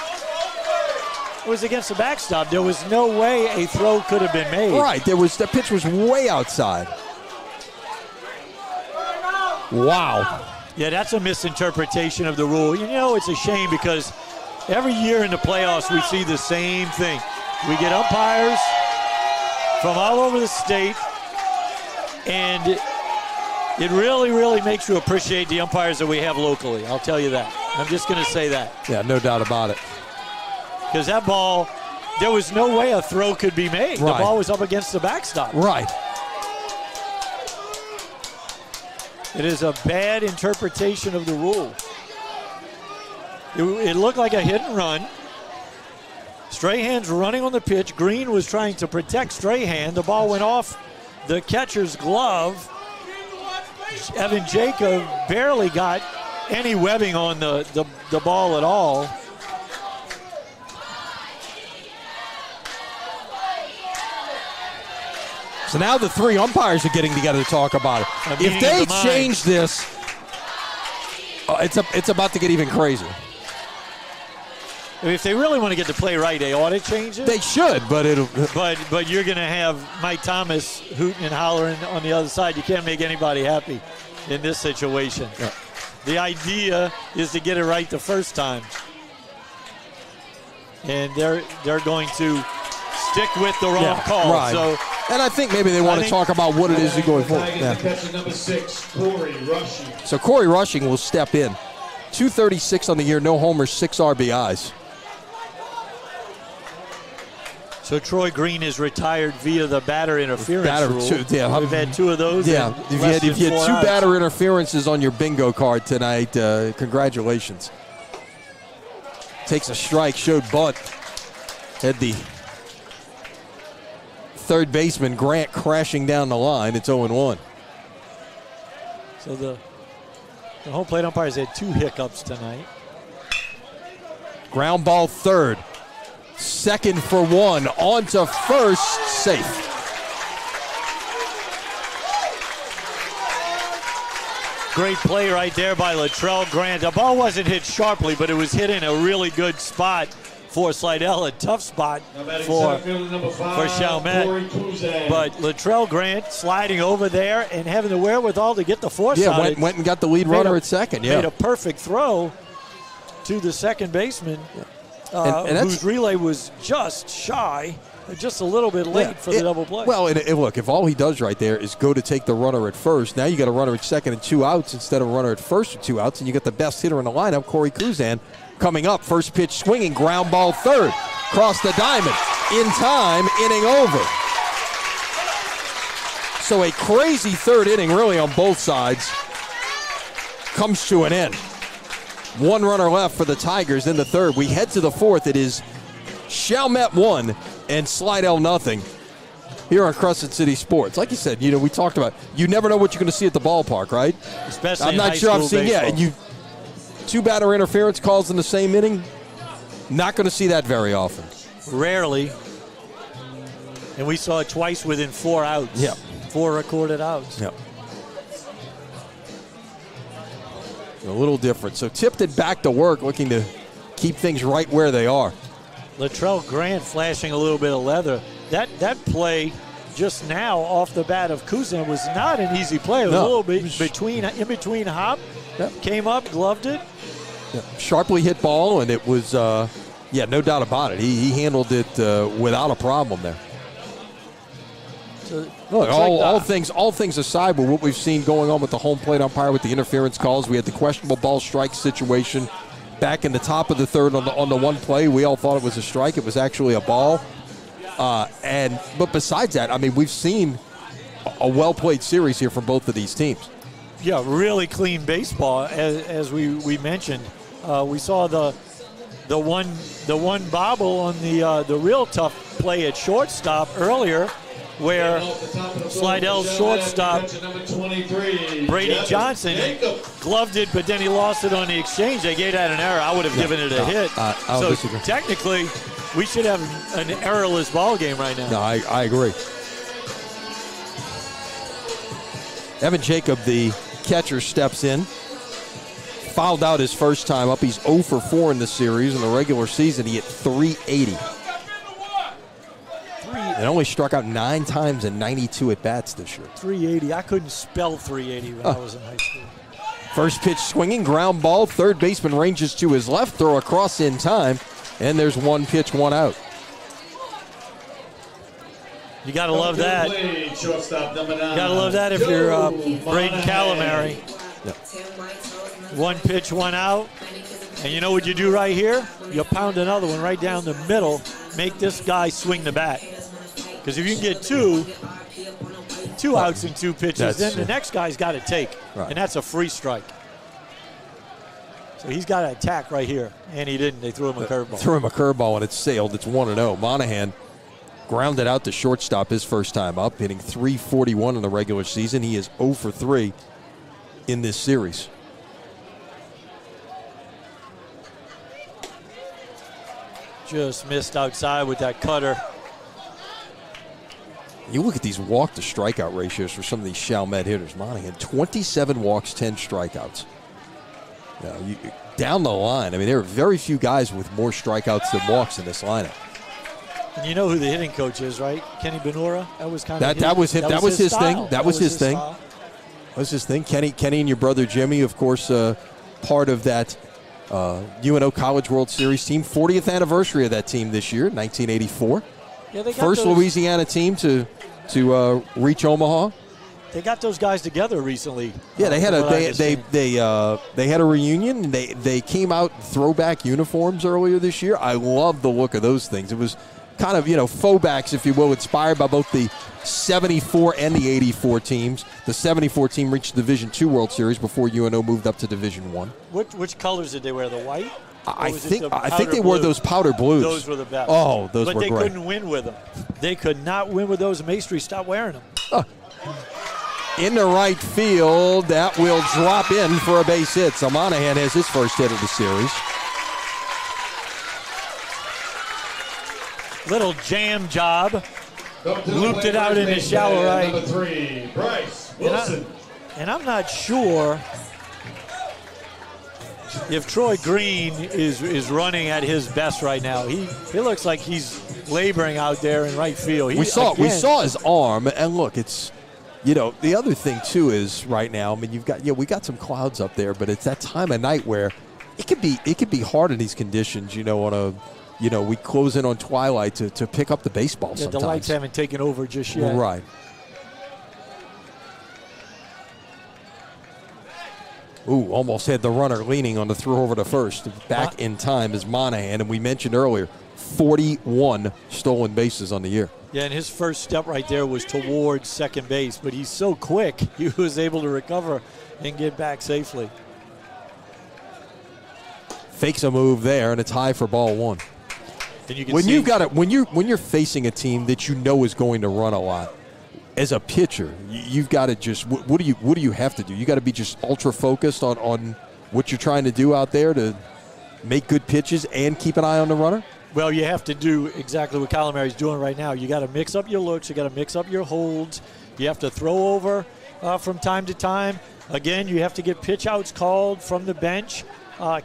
It was against the backstop. There was no way a throw could have been made.
Right. The pitch was way outside. Wow.
Yeah, that's a misinterpretation of the rule. You know, it's a shame because every year in the playoffs we see the same thing. We get umpires from all over the state, and it really, really makes you appreciate the umpires that we have locally. I'll tell you that. I'm just going to say that.
Yeah, no doubt about it.
Because that ball, there was no way a throw could be made.
Right.
The ball was up against the backstop.
Right.
It is a bad interpretation of the rule. It looked like a hit and run. Strahan's running on the pitch. Green was trying to protect Strahan. The ball went off the catcher's glove. Evan Jacob barely got any webbing on the ball at all.
So now the 3 umpires are getting together to talk about it. If they change this, it's about to get even crazier.
If they really want to get the play right, they ought to change it.
They should, but it'll.
But you're going to have Mike Thomas hooting and hollering on the other side. You can't make anybody happy in this situation.
Yeah.
The idea is to get it right the first time, and they're going to stick with the wrong call.
Right.
So,
and I think maybe they want to talk about what it is going forward.
Yeah. Number 6, Corey Rushing.
So Corey Rushing will step in. 236 on the year, no homers, 6 RBIs.
So Troy Green is retired via the batter interference rule. We've had 2 of those.
Yeah, if you had 2 batter interferences on your bingo card tonight, congratulations. Takes a strike, showed bunt. Had the third baseman, Grant, crashing down the line. It's 0-1.
So the home plate umpires had 2 hiccups tonight.
Ground ball third. Second for 1. On to first. Safe.
Great play right there by Latrell Grant. The ball wasn't hit sharply, but it was hit in a really good spot for Slidell, a tough spot for Chalmette. But Latrell Grant sliding over there and having the wherewithal to get the force out.
Yeah, went and got the lead runner at second. Yeah,
made a perfect throw to the second baseman. whose relay was just shy, just a little bit late for the double play.
Well, and look, if all he does right there is go to take the runner at first, now you got a runner at second and 2 outs instead of a runner at first and 2 outs, and you got the best hitter in the lineup, Corey Kuzan, coming up. First pitch swinging, ground ball third. Cross the diamond. In time, inning over. So a crazy third inning, really, on both sides, comes to an end. 1 runner left for the Tigers in the third. We head to the fourth. It is Chalmette 1 and Slidell nothing here on Crescent City Sports. Like you said, we talked about, you never know what you're going to see at the ballpark, right?
Especially
I'm not sure I've seen, and 2 batter interference calls in the same inning, not going to see that very often.
Rarely. And we saw it twice within 4 outs.
Yeah.
4 recorded outs.
Yeah. A little different. So Tipton back to work, looking to keep things right where they are.
Latrell Grant flashing a little bit of leather. That play just now off the bat of Kuzan was not an easy play. It was a little bit in between hop.
Yep.
Came up, gloved it.
Yep. Sharply hit ball, and it was, no doubt about it. He handled it without a problem there.
So,
look, all things aside with what we've seen going on with the home plate umpire with the interference calls, we had the questionable ball strike situation back in the top of the third on the one play. We all thought it was a strike. It was actually a ball. But besides that, I mean, we've seen a well-played series here from both of these teams.
Yeah, really clean baseball, as we mentioned. We saw the one bobble on the real tough play at shortstop earlier, where Slidell's shortstop, Brady Johnson, gloved it, but then he lost it on the exchange. They gave that an error. I would have given it a hit. So
disagree.
Technically, we should have an errorless ball game right now.
No, I agree. Evan Jacob, the catcher, steps in. Fouled out his first time up. He's 0 for 4 in the series. In the regular season, he hit .380. And only struck out 9 times in 92 at-bats this year.
.380. I couldn't spell .380 when I was in high school.
First pitch swinging, ground ball. Third baseman ranges to his left. Throw across in time. And there's 1 pitch, 1 out.
You got to love that. You got to love that if you're Braden Calamari.
Yep.
1 pitch, 1 out. And you know what you do right here? You pound another one right down the middle. Make this guy swing the bat. Because if you can get two outs in 2 pitches, then the next guy's got to take.
Right.
And that's a free strike. So he's got to attack right here. And he didn't. They threw him a curveball.
Threw him a curveball and it sailed. It's 1-0. Monahan grounded out to shortstop his first time up, hitting .341 in the regular season. He is 0 for 3 in this series.
Just missed outside with that cutter.
You look at these walk to strikeout ratios for some of these Chalmette hitters. Monahan, 27 walks, 10 strikeouts. Down the line, I mean, there are very few guys with more strikeouts than walks in this lineup.
And you know who the hitting coach is, right? Kenny Benora. That was kind of
that was his thing. That was his thing.
Style.
That was his thing. Kenny and your brother Jimmy, of course, part of that UNO College World Series team. 40th anniversary of that team this year, 1984.
Yeah, they got
First Louisiana team to reach Omaha.
They got those guys together recently.
Yeah, they had a reunion. They came out in throwback uniforms earlier this year. I love the look of those things. It was kind of, faux backs, if you will, inspired by both the 74 and the 84 teams. The 74 team reached the Division II World Series before UNO moved up to Division I.
Which colors did they wear? The white?
I think they wore those powder blues.
Those were the best.
Oh, those were great.
But they couldn't win with them. They could not win with those. Maestri stopped wearing them.
In the right field, that will drop in for a base hit. So Monahan has his first hit of the series.
Little jam job. Looped it out in the shallow right.
Number 3, Bryce Wilson.
And I'm not sure if Troy Green is running at his best right now. He looks like he's laboring out there in right field.
We saw his arm, and look, it's the other thing too is right now. I mean, we got some clouds up there, but it's that time of night where it could be hard in these conditions. On we close in on twilight to pick up the baseball
Yeah,
sometimes.
the lights haven't taken over just yet.
Right. Ooh, almost had the runner leaning on the throw over to first. Back in time is Monahan, and we mentioned earlier, 41 stolen bases on the year.
Yeah, and his first step right there was towards second base, but he's so quick, he was able to recover and get back safely.
Fakes a move there, and it's high for ball one.
And you can
When
see
you've got it, when you're facing a team that you know is going to run a lot, as a pitcher, you've got to just what do you have to do? You got to be just ultra focused on what you're trying to do out there to make good pitches and keep an eye on the runner.
Well, you have to do exactly what Calamari's doing right now. You got to mix up your looks. You got to mix up your holds. You have to throw over from time to time. Again, you have to get pitch outs called from the bench.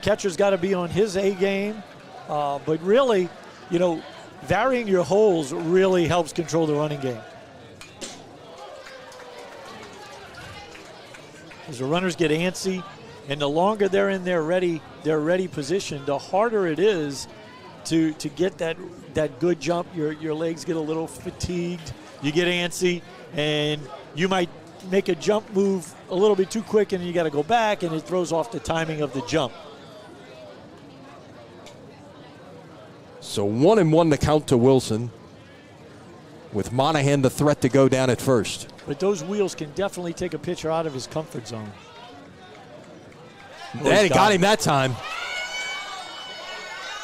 Catcher's got to be on his A game. But really, varying your holes really helps control the running game. As the runners get antsy, and the longer they're in their ready position, the harder it is to get that good jump. Your legs get a little fatigued. You get antsy, and you might make a jump move a little bit too quick, and you got to go back, and it throws off the timing of the jump.
So 1-1 to count to Wilson, with Monahan the threat to go down at first.
But those wheels can definitely take a pitcher out of his comfort zone.
And he got him that time.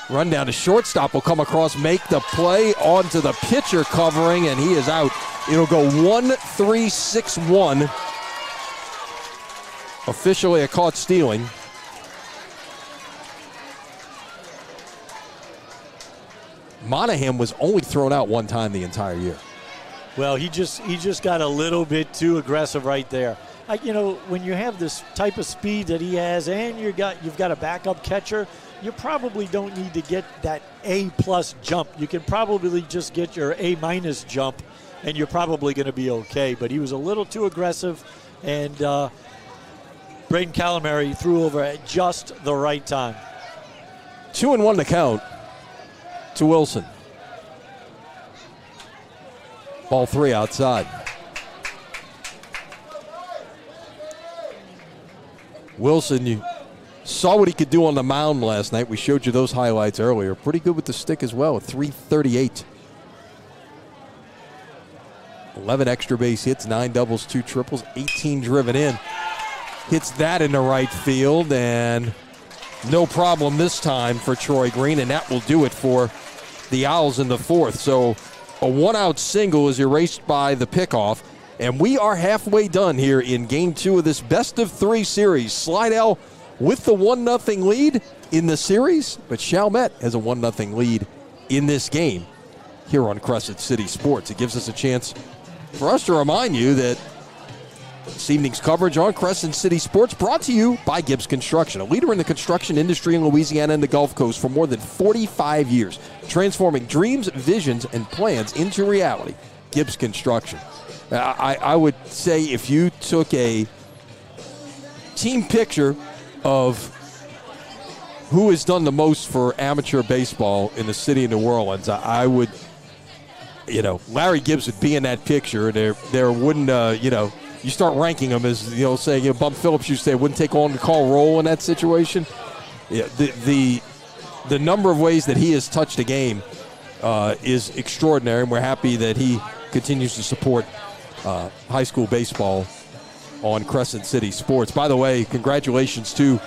Run down to shortstop will come across, make the play onto the pitcher covering, and he is out. It'll go 1-3-6-1. Officially a caught stealing. Monahan was only thrown out one time the entire year.
Well, he just got a little bit too aggressive right there. When you have this type of speed that he has, and you've got a backup catcher, you probably don't need to get that A+ jump. You can probably just get your A- jump, and you're probably going to be okay. But he was a little too aggressive, and Braden Calamari threw over at just the right time.
2-1 to count to Wilson. Ball 3 outside. Wilson, you saw what he could do on the mound last night. We showed you those highlights earlier. Pretty good with the stick as well, 338. 11 extra base hits, 9 doubles, 2 triples, 18 driven in. Hits that into right field, and no problem this time for Troy Green, and that will do it for the Owls in the fourth. So a one-out single is erased by the pickoff, and we are halfway done here in Game 2 of this best-of-3 series. Slidell with the 1-0 lead in the series, but Chalmette has a 1-0 lead in this game here on Crescent City Sports. It gives us a chance for us to remind you that this evening's coverage on Crescent City Sports brought to you by Gibbs Construction, a leader in the construction industry in Louisiana and the Gulf Coast for more than 45 years, transforming dreams, visions, and plans into reality. Gibbs Construction. I would say if you took a team picture of who has done the most for amateur baseball in the city of New Orleans, I would, Larry Gibbs would be in that picture. There wouldn't, you start ranking them as, saying, Bum Phillips used to say, wouldn't take on the call roll in that situation. Yeah, the number of ways that he has touched a game is extraordinary, and we're happy that he continues to support high school baseball on Crescent City Sports. By the way, congratulations to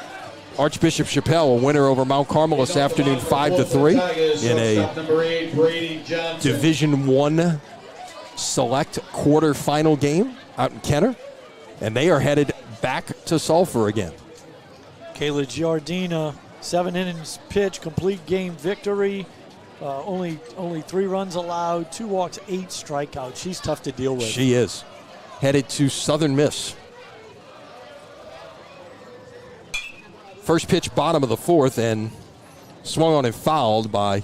Archbishop Chappelle, a winner over Mount Carmel this afternoon, 5-3 in a Division I select quarterfinal game out in Kenner, and they are headed back to Sulphur again.
Kayla Giardina, 7 innings pitched, complete game victory. Only 3 runs allowed, 2 walks, 8 strikeouts. She's tough to deal with.
She is. Headed to Southern Miss. First pitch, bottom of the fourth, and swung on and fouled by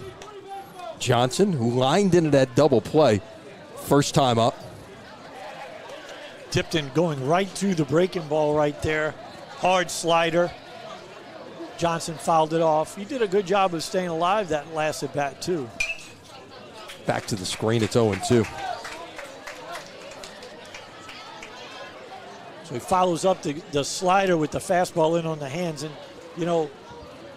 Johnson, who lined into that double play first time up.
Tipton going right to the breaking ball right there. Hard slider. Johnson fouled it off. He did a good job of staying alive that last at bat, too.
Back to the screen, it's 0-2.
So he follows up the slider with the fastball in on the hands. And, you know,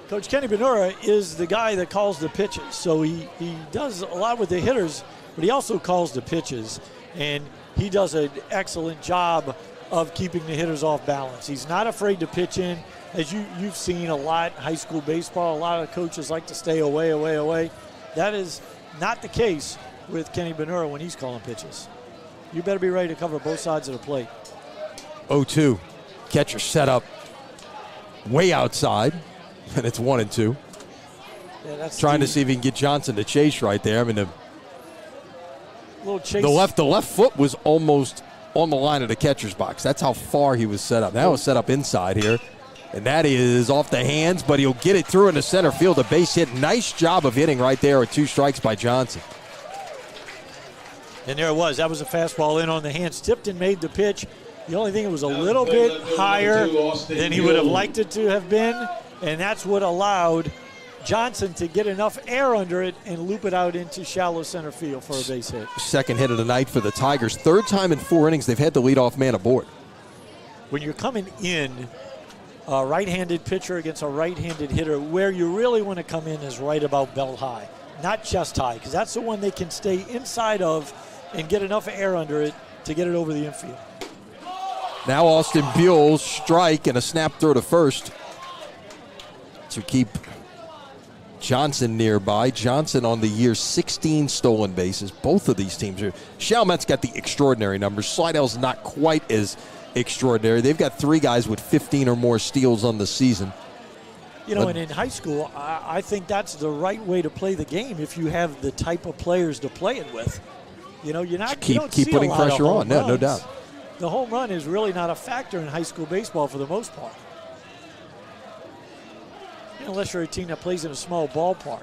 Coach Kenny Benura is the guy that calls the pitches. So he does a lot with the hitters, but he also calls the pitches. And he does an excellent job of keeping the hitters off balance. He's not afraid to pitch in. As you've seen a lot in high school baseball, a lot of coaches like to stay away. That is not the case with Kenny Benura when he's calling pitches. You better be ready to cover both sides of the plate.
0-2. Catcher set up way outside, and it's 1-2.
Yeah, that's
trying to see if he can get Johnson to chase right there. I mean,
little chase.
the left foot was almost on the line of the catcher's box. That's how far he was set up. That was set up inside here, and that is off the hands, but he'll get it through into center field. A base hit. Nice job of hitting right there with 2 strikes by Johnson.
And there it was. That was a fastball in on the hands. Tipton made the pitch. The only thing, it was a little bit higher than he would have liked it to have been, and that's what allowed Johnson to get enough air under it and loop it out into shallow center field for a base hit.
Second hit of the night for the Tigers. Third time in 4 innings they've had the leadoff man aboard.
When you're coming in, a right-handed pitcher against a right-handed hitter, where you really want to come in is right about belt high, not chest high, because that's the one they can stay inside of and get enough air under it to get it over the infield.
Now Austin Buell's strike and a snap throw to first to keep Johnson nearby. Johnson on the year 16 stolen bases. Both of these teams are. Chalmette's got the extraordinary numbers. Slidell's not quite as extraordinary. They've got 3 guys with 15 or more steals on the season.
You know, and in high school, I think that's the right way to play the game if you have the type of players to play it with. You know, you don't
keep
see
putting
a lot
pressure
of
on.
home runs.
No doubt.
The home run is really not a factor in high school baseball for the most part. Unless you're a team that plays in a small ballpark.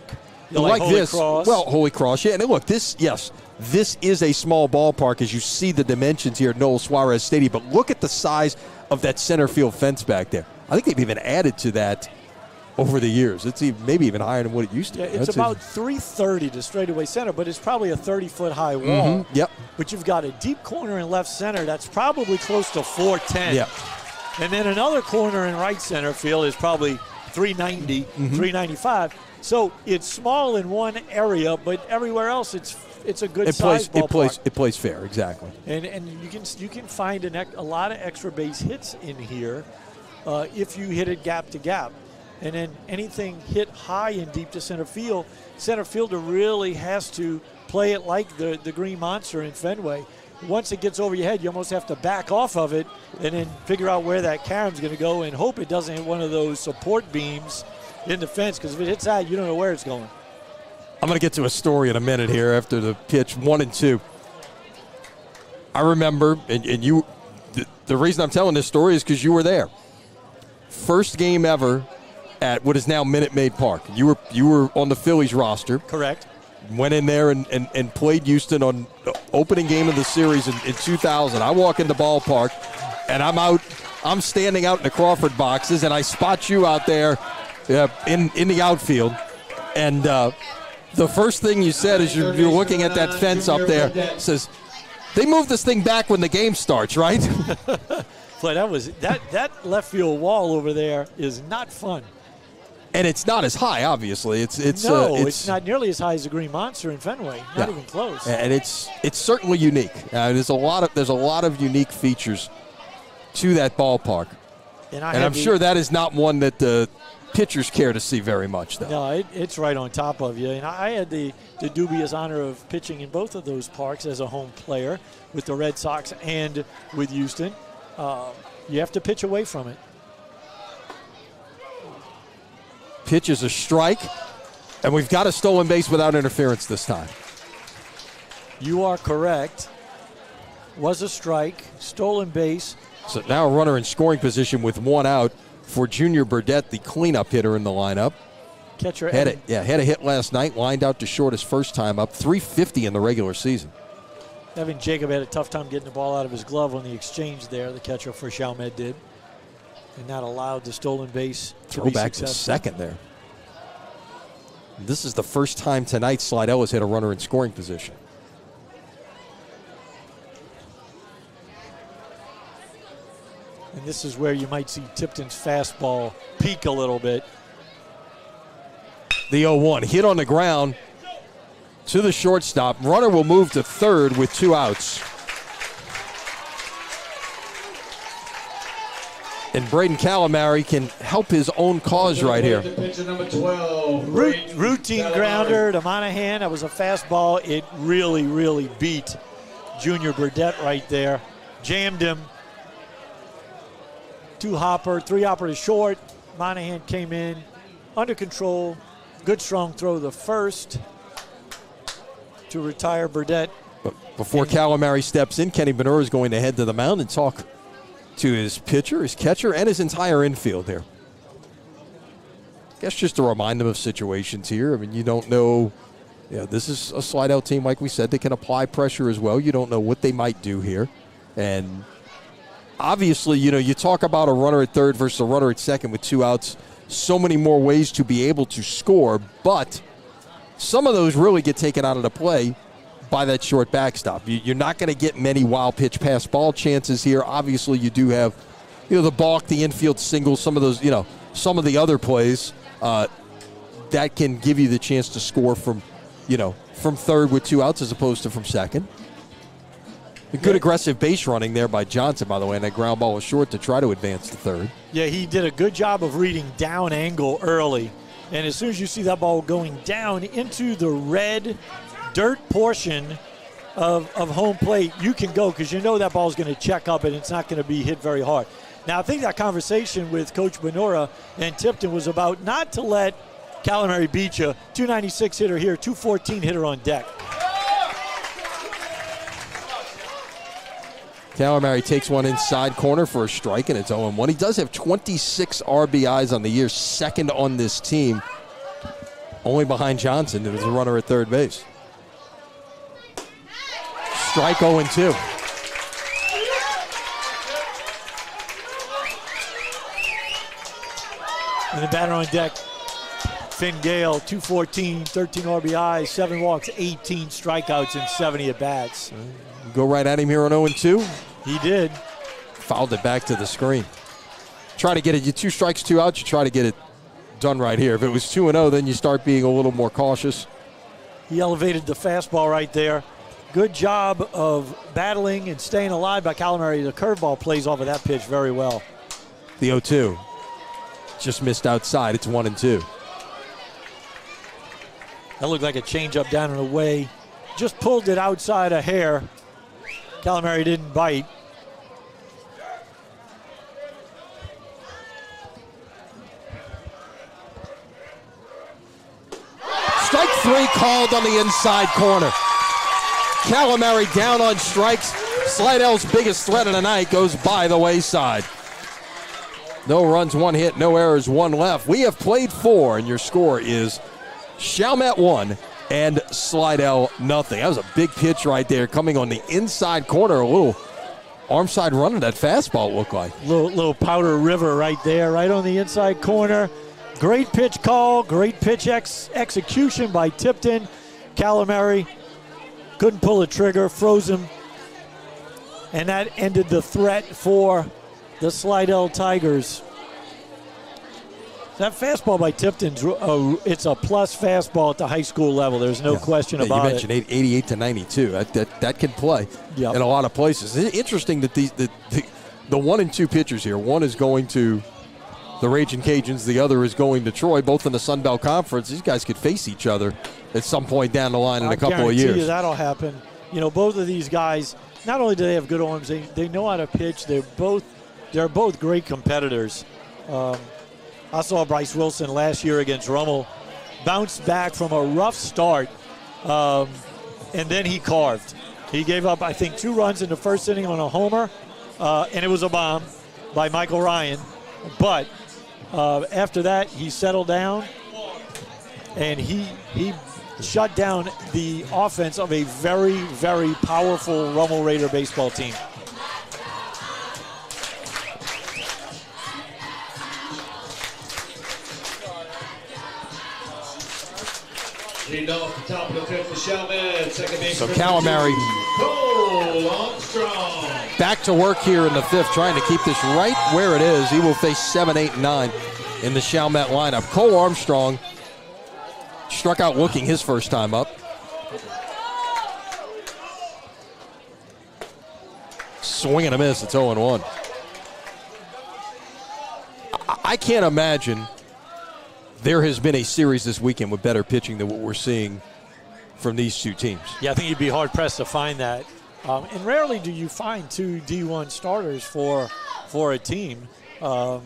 Like
Holy
this.
Cross.
Well, Holy Cross, yeah. And look, this is a small ballpark as you see the dimensions here at Noel Suarez Stadium. But look at the size of that center field fence back there. I think they've even added to that over the years. It's maybe even higher than what it used to be.
Yeah, it's about 330 to straightaway center, but it's probably a 30-foot high wall.
Mm-hmm. Yep.
But you've got a deep corner in left center that's probably close to 410.
Yep.
And then another corner in right center field is probably 390, 395. So it's small in one area, but everywhere else it's a good size ballpark.
It plays fair, exactly.
And you can find a lot of extra base hits in here if you hit it gap to gap. And then anything hit high and deep to center fielder really has to play it like the Green Monster in Fenway. Once it gets over your head, you almost have to back off of it and then figure out where that caram's going to go and hope it doesn't hit one of those support beams in the fence, because if it hits that, you don't know where it's going.
I'm going to get to a story in a minute here after the pitch, 1-2. I remember, and you, the reason I'm telling this story is because you were there. First game ever at what is now Minute Maid Park. You were on the Phillies roster.
Correct.
Went in there and played Houston on the opening game of the series in 2000. I walk in the ballpark, and I'm standing out in the Crawford boxes, and I spot you out there in the outfield. And the first thing you said as you're looking at that fence up there says, they move this thing back when the game starts, right?
Boy, that left field wall over there is not fun.
And it's not as high, obviously. It's
not nearly as high as the Green Monster in Fenway. Not even close.
And it's certainly unique. There's a lot of unique features to that ballpark. And I'm sure that is not one that the pitchers care to see very much, though.
No, it's right on top of you. And I had the dubious honor of pitching in both of those parks as a home player with the Red Sox and with Houston. You have to pitch away from it.
Pitch is a strike, and we've got a stolen base without interference this time.
You are correct. Was a strike, stolen base.
So now a runner in scoring position with 1 out for Junior Burdett, the cleanup hitter in the lineup.
Catcher
had a hit last night, lined out to short his first time up, 350 in the regular season.
Jacob had a tough time getting the ball out of his glove on the exchange there, the catcher for Chalmette did. and not allowed the stolen base to
Throw
be
back to
successful.
second there. This is the first time tonight Slidell has hit a runner in scoring position.
And this is where you might see Tipton's fastball peak a little bit.
The 0-1 hit on the ground to the shortstop. Runner will move to third with 2 outs. And Braden Calamari can help his own cause right here.
Pitcher number 12.
Routine grounder to Monahan. That was a fastball. It really, really beat Junior Burdette right there. Jammed him. 2-hopper, 3-hopper to short. Monahan came in under control. Good strong throw the first to retire Burdette.
But before Calamari steps in, Kenny Benura is going to head to the mound and talk to his pitcher, his catcher, and his entire infield here. I guess just to remind them of situations here. I mean, you don't know. Yeah, this is a Slidell team, like we said, they can apply pressure as well. You don't know what they might do here. And obviously, you know, you talk about a runner at third versus a runner at second with 2 outs. So many more ways to be able to score, but some of those really get taken out of the play by that short backstop. You're not going to get many wild pitch pass ball chances here. Obviously, you do have, you know, the balk, the infield single, some of those, you know, some of the other plays that can give you the chance to score from, you know, from third with 2 outs as opposed to from second. A good aggressive base running there by Johnson, by the way, and that ground ball was short to try to advance to third.
Yeah, he did a good job of reading down angle early. And as soon as you see that ball going down into the red dirt portion of home plate, you can go because you know that ball's going to check up and it's not going to be hit very hard. Now, I think that conversation with Coach Benura and Tipton was about not to let Calamari beat you. 296 hitter here, 214 hitter on deck.
Calamari takes one inside corner for a strike, and it's 0-1. He does have 26 RBIs on the year, second on this team, only behind Johnson, who was a runner at third base. Strike 0-2.
And the batter on deck, Finn Gale, 214, 13 RBIs, 7 walks, 18 strikeouts, and 70 at-bats.
Go right at him here on 0-2.
He did.
Fouled it back to the screen. Try to get it. You 2 strikes, 2 outs. You try to get it done right here. If it was 2-0, then you start being a little more cautious.
He elevated the fastball right there. Good job of battling and staying alive by Calamari. The curveball plays off of that pitch very well.
The 0-2. Just missed outside. It's 1-2.
That looked like a changeup down and away. Just pulled it outside a hair. Calamari didn't bite.
Strike 3 called on the inside corner. Calamari down on strikes. Slidell's biggest threat of the night goes by the wayside. No runs, 1 hit, no errors, 1 left. We have played 4, and your score is Chalmette 1 and Slidell 0. That was a big pitch right there coming on the inside corner. A little arm side run of that fastball looked like.
Little Powder River right there, right on the inside corner. Great pitch call, great pitch execution by Tipton. Calamari couldn't pull a trigger, froze him. And that ended the threat for the Slidell Tigers. That fastball by Tipton's, it's a plus fastball at the high school level. There's no question about it.
You mentioned 88 to 92. That can play in a lot of places. It's interesting that the 1 and 2 pitchers here, one is going to the Raging Cajuns, the other is going to Troy, both in the Sun Belt Conference. These guys could face each other at some point down the line in a couple of years. I
guarantee you that'll happen. You know, both of these guys, not only do they have good arms, they know how to pitch. They're both great competitors. I saw Bryce Wilson last year against Rummel bounce back from a rough start, and then he carved. He gave up, I think, 2 runs in the first inning on a homer, and it was a bomb by Michael Ryan. But after that, he settled down, and he shut down the offense of a very, very powerful Rummel Raider baseball team.
Leading off the top of the fifth for Chalmette. Second base.
So Calamari
Cole Armstrong.
back to work here in the fifth, trying to keep this right where it is. He will face 7, 8, and 9 in the Chalmette lineup. Cole Armstrong struck out looking his first time up. Swing and a miss. It's 0-1. I can't imagine there has been a series this weekend with better pitching than what we're seeing from these two teams.
Yeah, I think you'd be hard-pressed to find that. And rarely do you find two D1 starters for a team at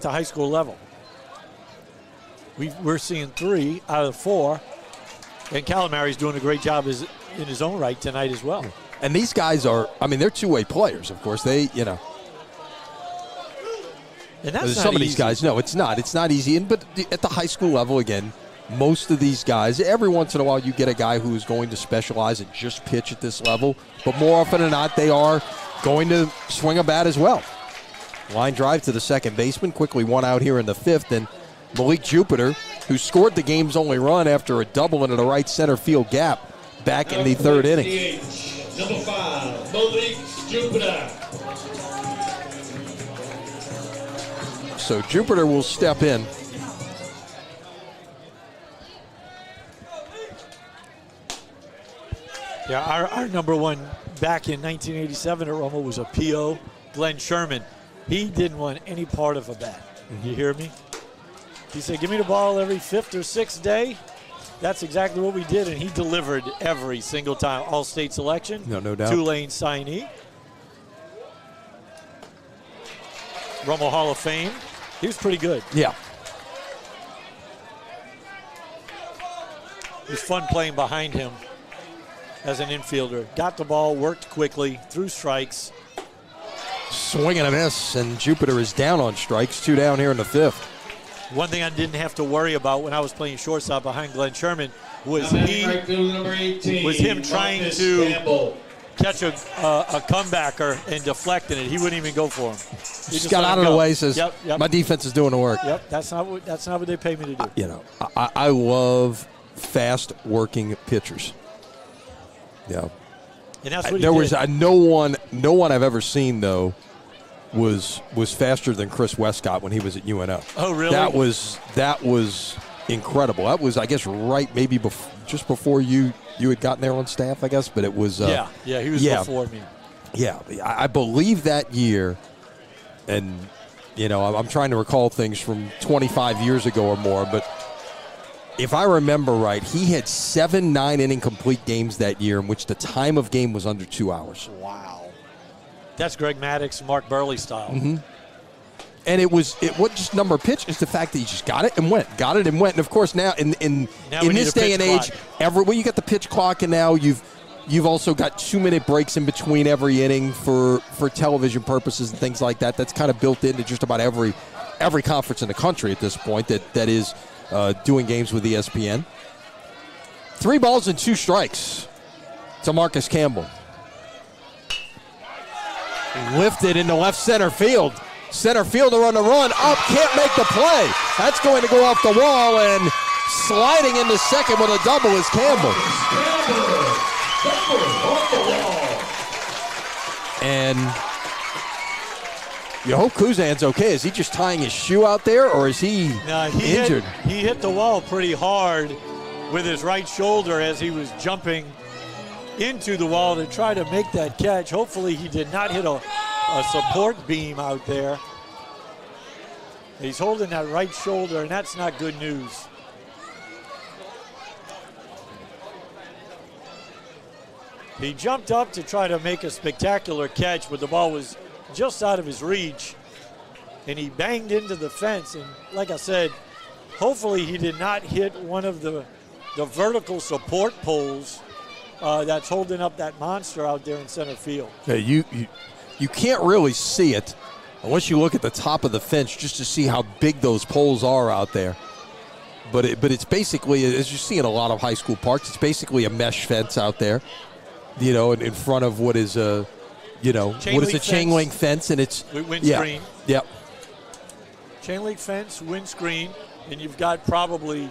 the high school level. We're seeing 3 out of 4, and Calamari's doing a great job in his own right tonight as well.
And these guys are, I mean, they're two-way players, of course. They, you know.
And that's
some of these guys, no, it's not. It's not easy. But at the high school level, again, most of these guys, every once in a while you get a guy who is going to specialize and just pitch at this level. But more often than not, they are going to swing a bat as well. Line drive to the second baseman. Quickly one out here in the fifth. And Malik Jupiter, who scored the game's only run after a double into the right center field gap back in the third inning.
Number 5, Malik Jupiter.
So Jupiter will step in.
Yeah, our number one back in 1987 at Roma was a PO, Glenn Sherman. He didn't want any part of a bat. You hear me? He said, give me the ball every 5th or 6th day. That's exactly what we did, and he delivered every single time. All-state selection.
No doubt.
Tulane signee. Roma Hall of Fame. He was pretty good.
Yeah.
It was fun playing behind him as an infielder. Got the ball, worked quickly, threw strikes.
Swing and a miss, and Jupiter is down on strikes. 2 down here in the fifth.
One thing I didn't have to worry about when I was playing shortstop behind Glenn Sherman was him trying to catch a comebacker and deflecting it. He wouldn't even go for him. He
just got out of the way. Says,
yep.
my defense is doing the work.
Yep, that's not what they pay me to do.
You know, I love fast working pitchers. Yeah.
And that's what
there
he
was
did.
no one I've ever seen though was faster than Chris Westcott when he was at UNO.
Oh, really?
That was incredible. That was, I guess, right maybe just before you had gotten there on staff, I guess. But it was.
He was before me.
Yeah, I believe that year, and you know, I'm trying to recall things from 25 years ago or more, but if I remember right, he had 7 9-inning complete games that year in which the time of game was under 2 hours.
Wow. That's Greg Maddox, Mark Burley style.
Mm-hmm. And what just number pitch is the fact that he just got it and went. And of course now in this day and age, you got the pitch clock, and now you've also got 2-minute breaks in between every inning for television purposes and things like that. That's kind of built into just about every conference in the country at this point that is doing games with ESPN. 3 balls and 2 strikes to Marcus Campbell. Lifted into left center field. Center fielder on the run, up, can't make the play. That's going to go off the wall, and sliding into second with a double is Campbell. And you hope Kuzan's okay. Is he just tying his shoe out there, or is he injured?
He hit the wall pretty hard with his right shoulder as he was jumping into the wall to try to make that catch. Hopefully he did not hit a support beam out there. He's holding that right shoulder, and that's not good news. He jumped up to try to make a spectacular catch, but the ball was just out of his reach, and he banged into the fence. And like I said, hopefully he did not hit one of the vertical support poles that's holding up that monster out there in center field.
Yeah, you can't really see it unless you look at the top of the fence just to see how big those poles are out there. But it's basically, as you see in a lot of high school parks, it's basically a mesh fence out there, you know, in front of what is a chain link fence, and it's
windscreen.
Yeah.
Chain link fence, windscreen, and you've got probably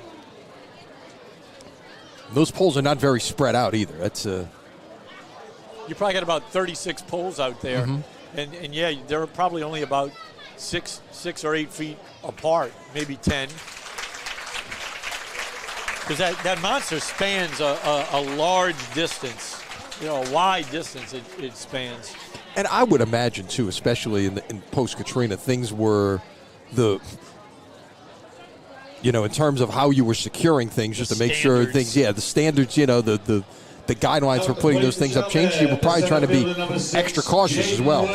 Those poles are not very spread out either. That's
You probably got about 36 poles out there. And yeah, they're probably only about six or 8 feet apart, maybe 10. Because that monster spans a large distance, a wide distance it spans.
And I would imagine, too, especially in post-Katrina, things were in terms of how you were securing things, just to make sure things, the standards, the guidelines for putting those things up changed. You were probably trying to be extra cautious as well.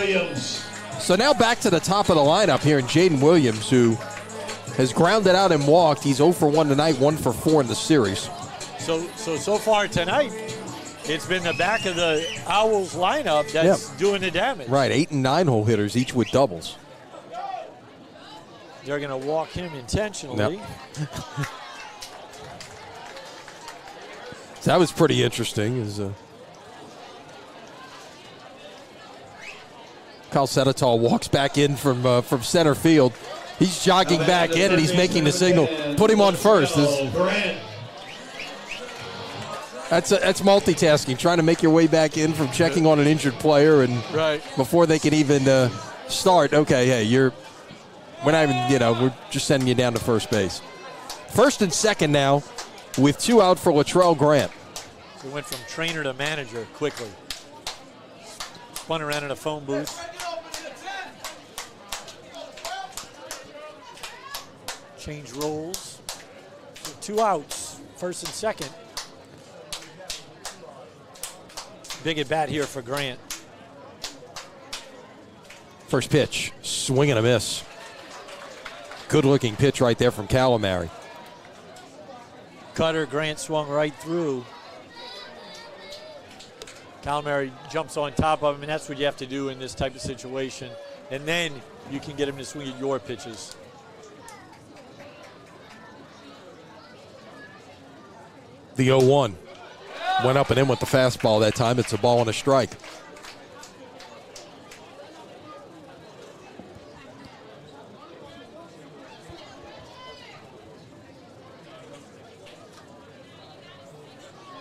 So now back to the top of the lineup here in Jaden Williams, who has grounded out and walked. He's 0 for 1 tonight, 1 for 4 in the series.
So far tonight, it's been the back of the Owls lineup that's doing the damage.
Right, 8 and 9 hole hitters, each with doubles.
They're going to walk him intentionally.
Yep. So that was pretty interesting. Kyle Senator walks back in from center field. He's jogging back in, and he's making the signal, put him on first. That's multitasking, trying to make your way back in from checking on an injured player, and before they can even start, okay, hey, we're not even, we're just sending you down to first base. First and second now, with 2 out for Latrell Grant.
So went from trainer to manager quickly. Spun around in a phone booth. Change roles. So 2 outs, first and second. Big at bat here for Grant.
First pitch, swing and a miss. Good looking pitch right there from Calamari.
Cutter, Grant swung right through. Calamari jumps on top of him, and that's what you have to do in this type of situation. And then you can get him to swing at your pitches.
The 0-1 went up and in with the fastball that time. It's a ball and a strike.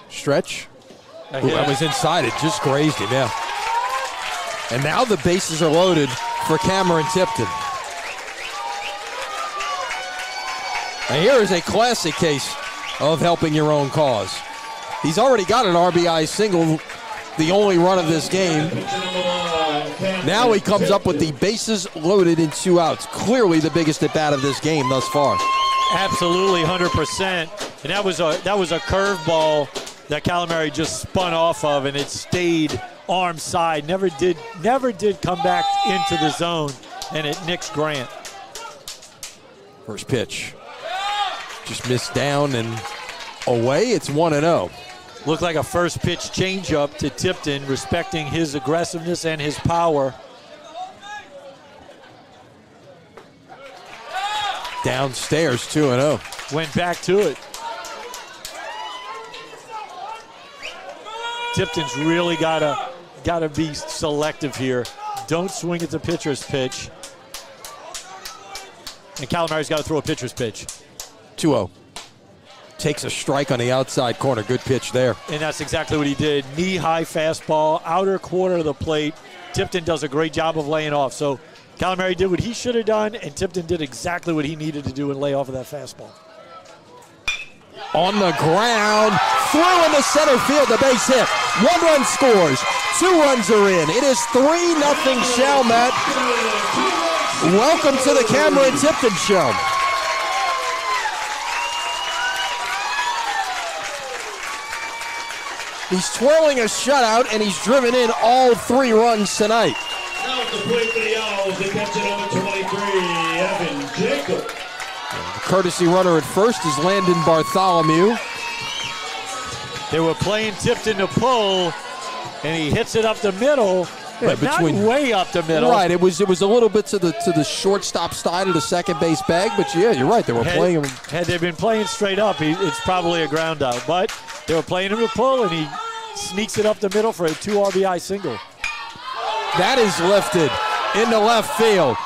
Stretch. That was inside it. Just grazed him, yeah. And now the bases are loaded for Cameron Tipton. And here is a classic case of helping your own cause. He's already got an RBI single, the only run of this game. Now he comes up with the bases loaded in 2 outs. Clearly the biggest at bat of this game thus far.
Absolutely, 100%. And that was a curveball that Calamari just spun off of, and it stayed arm side. Never did come back into the zone, and it nicks Grant.
First pitch. Just missed down and away. It's 1-0.
Looked like a first pitch changeup to Tipton, respecting his aggressiveness and his power.
Downstairs, 2-0.
Went back to it. Tipton's really gotta be selective here. Don't swing at the pitcher's pitch. And Calamari's got to throw a pitcher's pitch.
2-0. Takes a strike on the outside corner. Good pitch there.
And that's exactly what he did. Knee-high fastball, outer quarter of the plate. Tipton does a great job of laying off. So Calamari did what he should have done, and Tipton did exactly what he needed to do and lay off of that fastball.
On the ground, through into center field, the base hit. 1 run scores, 2 runs are in. It is 3-0 Chalmette. Welcome to the Cameron Tipton Show. He's twirling a shutout, and he's driven in all 3 runs tonight.
Now at the plate for the Owls, the catcher number 23, Evan Jacob.
The courtesy runner at first is Landon Bartholomew.
They were playing Tipton to pull, and he hits it up the middle, but not way up the middle.
Right, it was a little bit to the shortstop side of the second base bag, but yeah, you're right. They were playing him.
Had they been playing straight up, it's probably a ground out. But they were playing him to pull, and he sneaks it up the middle for a 2 RBI single.
That is lifted into left field.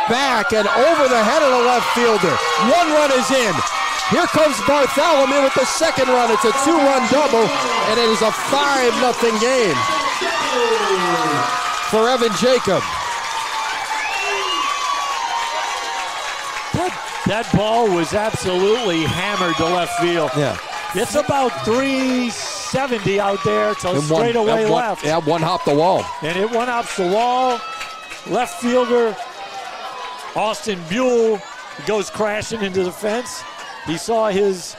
Back and over the head of the left fielder. 1 run is in. Here comes Bartholomew with the second run. It's a 2-run double, and it is a 5-0 game for Evan Jacob.
That ball was absolutely hammered to left field.
Yeah.
It's about 370 out there to straightaway left.
Yeah, one hopped the wall.
And it one hops the wall. Left fielder Austin Buell goes crashing into the fence. He saw his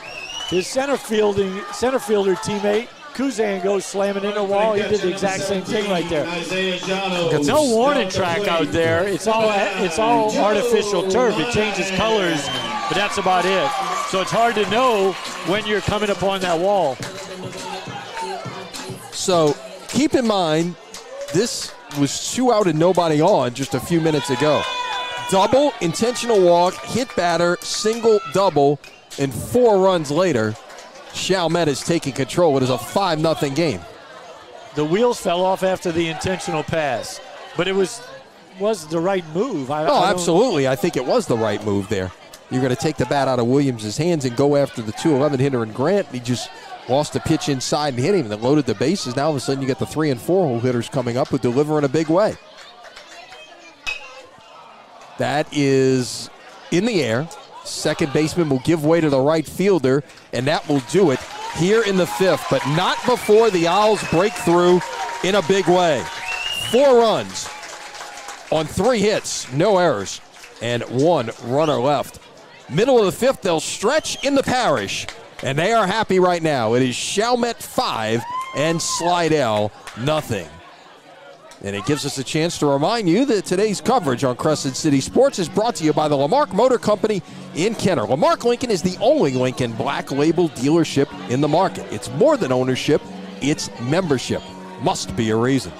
center fielder teammate Kuzan goes slamming into the wall. He did the exact same thing right there. No warning track out there. It's all artificial turf. It changes colors, but that's about it. So it's hard to know when you're coming upon that wall.
So keep in mind, this was 2 out and nobody on just a few minutes ago. Double, intentional walk, hit batter, single, double, and 4 runs later, Chalmette is taking control. It is a 5-0 game.
The wheels fell off after the intentional pass, but it was the right move.
Absolutely. I think it was the right move there. You're going to take the bat out of Williams' hands and go after the 2-11 hitter in Grant. He just lost a pitch inside and hit him, and then loaded the bases. Now all of a sudden you get the 3 and 4 hole hitters coming up who deliver in a big way. That is in the air. Second baseman will give way to the right fielder, and that will do it here in the 5th, but not before the Owls break through in a big way. 4 runs on 3 hits, no errors, and 1 runner left. Middle of the 5th, they'll stretch in the parish, and they are happy right now. It is Chalmette 5 and Slidell 0. And it gives us a chance to remind you that today's coverage on Crescent City Sports is brought to you by the Lamarck Motor Company in Kenner. Lamarck Lincoln is the only Lincoln Black Label dealership in the market. It's more than ownership, it's membership. Must be a reason.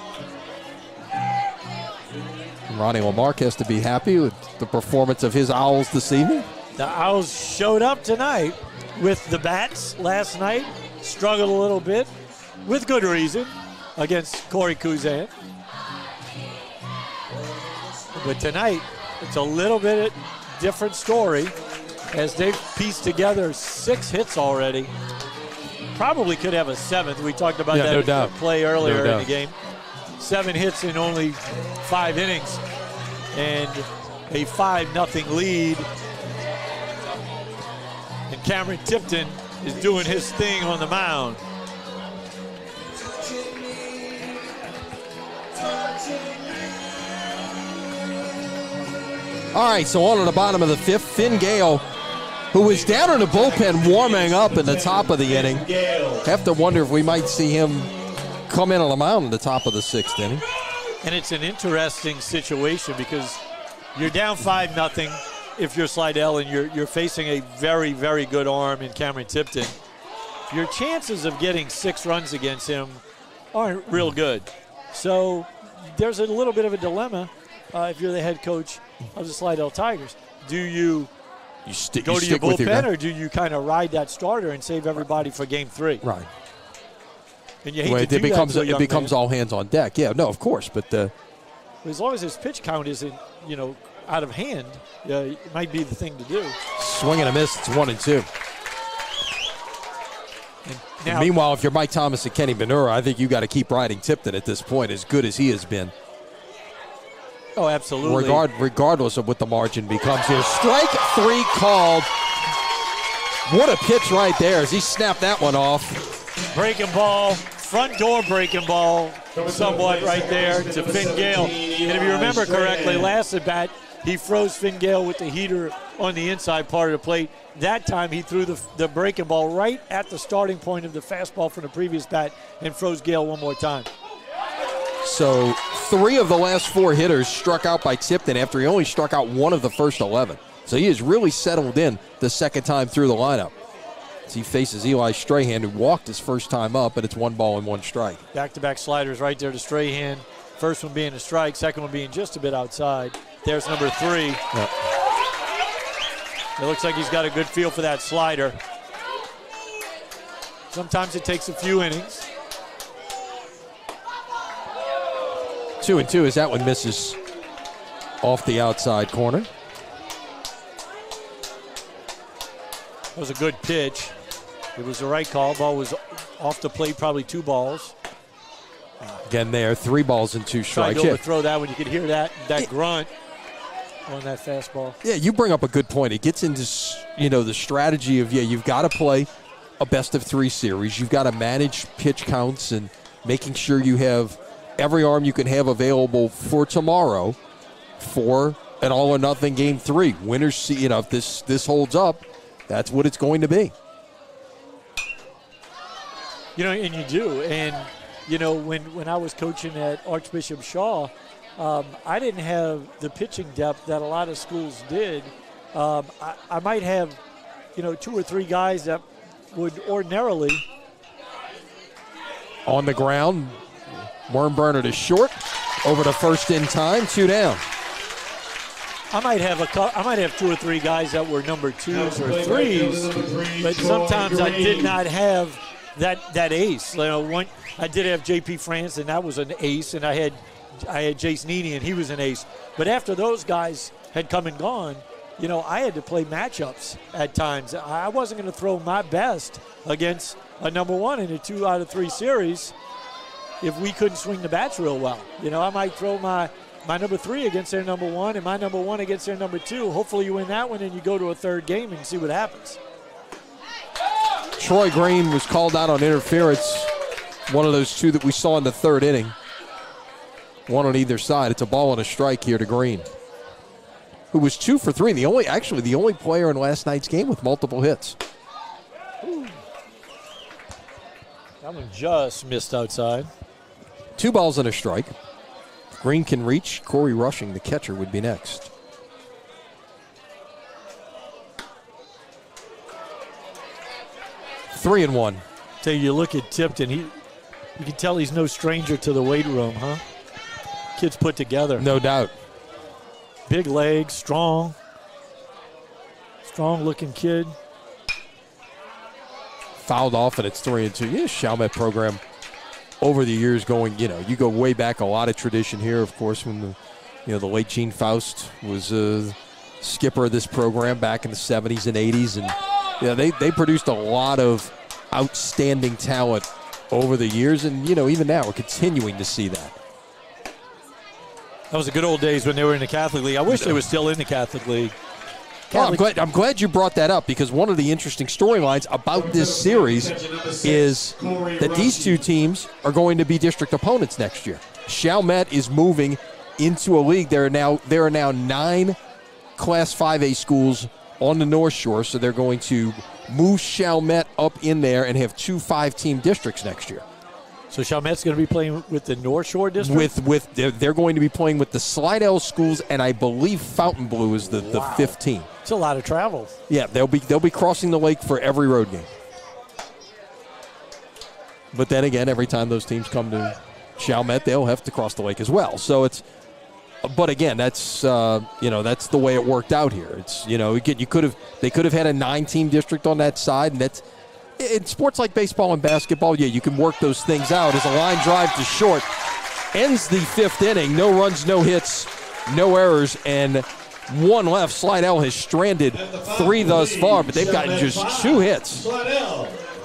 Ronnie Lamarck has to be happy with the performance of his Owls this evening.
The Owls showed up tonight with the bats last night, struggled a little bit, with good reason, against Corey Kuzan. But tonight, it's a little bit different story as they've pieced together 6 hits already. Probably could have a 7th. We talked about that
doubt.
Play earlier in the game. 7 hits in only 5 innings and a 5-0 lead. And Cameron Tipton is doing his thing on the mound.
All right, so on to the bottom of the 5th, Finn Gale, who was down in the bullpen warming up in the top of the inning. Have to wonder if we might see him come in on the mound in the top of the 6th inning.
And it's an interesting situation because you're down 5-0 if you're Slidell and you're facing a very, very good arm in Cameron Tipton. Your chances of getting 6 runs against him aren't real good. So there's a little bit of a dilemma if you're the head coach of the Slidell Tigers. Do you go to your bullpen, or do you kind of ride that starter and save everybody for Game 3?
Right.
And you hate to do that to a young
it becomes
man.
all hands on deck. Yeah, no, of course, but
as long as his pitch count isn't, out of hand, it might be the thing to do.
Swing and a miss. It's 1 and 2.
Now,
meanwhile, if you're Mike Thomas and Kenny Benura, I think you got to keep riding Tipton at this point, as good as he has been.
Oh, absolutely.
Regardless of what the margin becomes here. Strike 3 called. What a pitch right there as he snapped that one off.
Breaking ball, front door breaking ball, somewhat right there to Finn Gale. And if you remember correctly, last at bat, he froze Finn Gale with the heater on the inside part of the plate. That time he threw the breaking ball right at the starting point of the fastball from the previous bat and froze Gale one more time.
So 3 of the last 4 hitters struck out by Tipton after he only struck out 1 of the first 11. So he has really settled in the second time through the lineup. As he faces Eli Strahan, who walked his first time up, and it's 1 ball and 1 strike.
Back-to-back sliders right there to Strahan. First one being a strike, second one being just a bit outside. There's number 3.
Yep.
It looks like he's got a good feel for that slider. Sometimes it takes a few innings.
2 and 2 as that one misses off the outside corner.
That was a good pitch. It was the right call. Ball was off the plate, probably 2 balls.
Again, there, 3 balls and 2 strikes.
Tried to overthrow that one. You could hear that grunt on that fastball.
Yeah, you bring up a good point. It gets into, the strategy of, you've got to play a best-of-3 series. You've got to manage pitch counts and making sure you have every arm you can have available for tomorrow for an all-or-nothing Game 3. Winners, if this holds up, that's what it's going to be.
And you do. And, when I was coaching at Archbishop Shaw, I didn't have the pitching depth that a lot of schools did. I might have, 2 or 3 guys that would ordinarily.
On the ground, Wormburner to short, over to first in time, 2 down.
I might have 2 or 3 guys that were number 2s or 3s, but sometimes I did not have that ace. I did have J.P. France, and that was an ace, and I had Jace Needy, and he was an ace. But after those guys had come and gone, I had to play matchups at times. I wasn't going to throw my best against a number 1 in a 2 out of 3 series if we couldn't swing the bats real well. I might throw my number 3 against their number 1 and my number 1 against their number 2. Hopefully you win that one and you go to a 3rd game and see what happens.
Troy Green was called out on interference, one of those 2 that we saw in the 3rd inning. 1 on either side. It's a ball and a strike here to Green, who was 2 for 3. The only player in last night's game with multiple hits.
Ooh. That one just missed outside.
2 balls and a strike. Green can reach. Corey Rushing, the catcher, would be next. Three and 1.
So you look at Tipton, you can tell he's no stranger to the weight room, huh? Kid's put together.
No doubt.
Big legs, strong looking kid.
Fouled off, and it's 3 and 2. Yeah, Chalmette program over the years going, you go way back, a lot of tradition here, of course, when the late Gene Faust was skipper of this program back in the 70s and 80s. And they produced a lot of outstanding talent over the years, and even now we're continuing to see that.
That was the good old days when they were in the Catholic League. I wish they were still in the Catholic League.
Well, I'm glad you brought that up, because one of the interesting storylines about this series is that these 2 teams are going to be district opponents next year. Chalmette is moving into a league. There are now 9 Class 5A schools on the North Shore, so they're going to move Chalmette up in there and have 2 5-team districts next year.
So Chalmette's going to be playing with the North Shore district?
They're going to be playing with the Slidell schools, and I believe Fontainebleau is the 5th team.
It's a lot of travel.
Yeah, they'll be crossing the lake for every road game. But then again, every time those teams come to Chalmette, they'll have to cross the lake as well. So but again, that's that's the way it worked out here. It's again, they could have had a 9-team district on that side, and that's in sports like baseball and basketball. Yeah, you can work those things out. As a line drive to short ends the 5th inning. No runs, no hits, no errors, and 1 left. Slidell has stranded 3 thus far, but they've gotten just 2 hits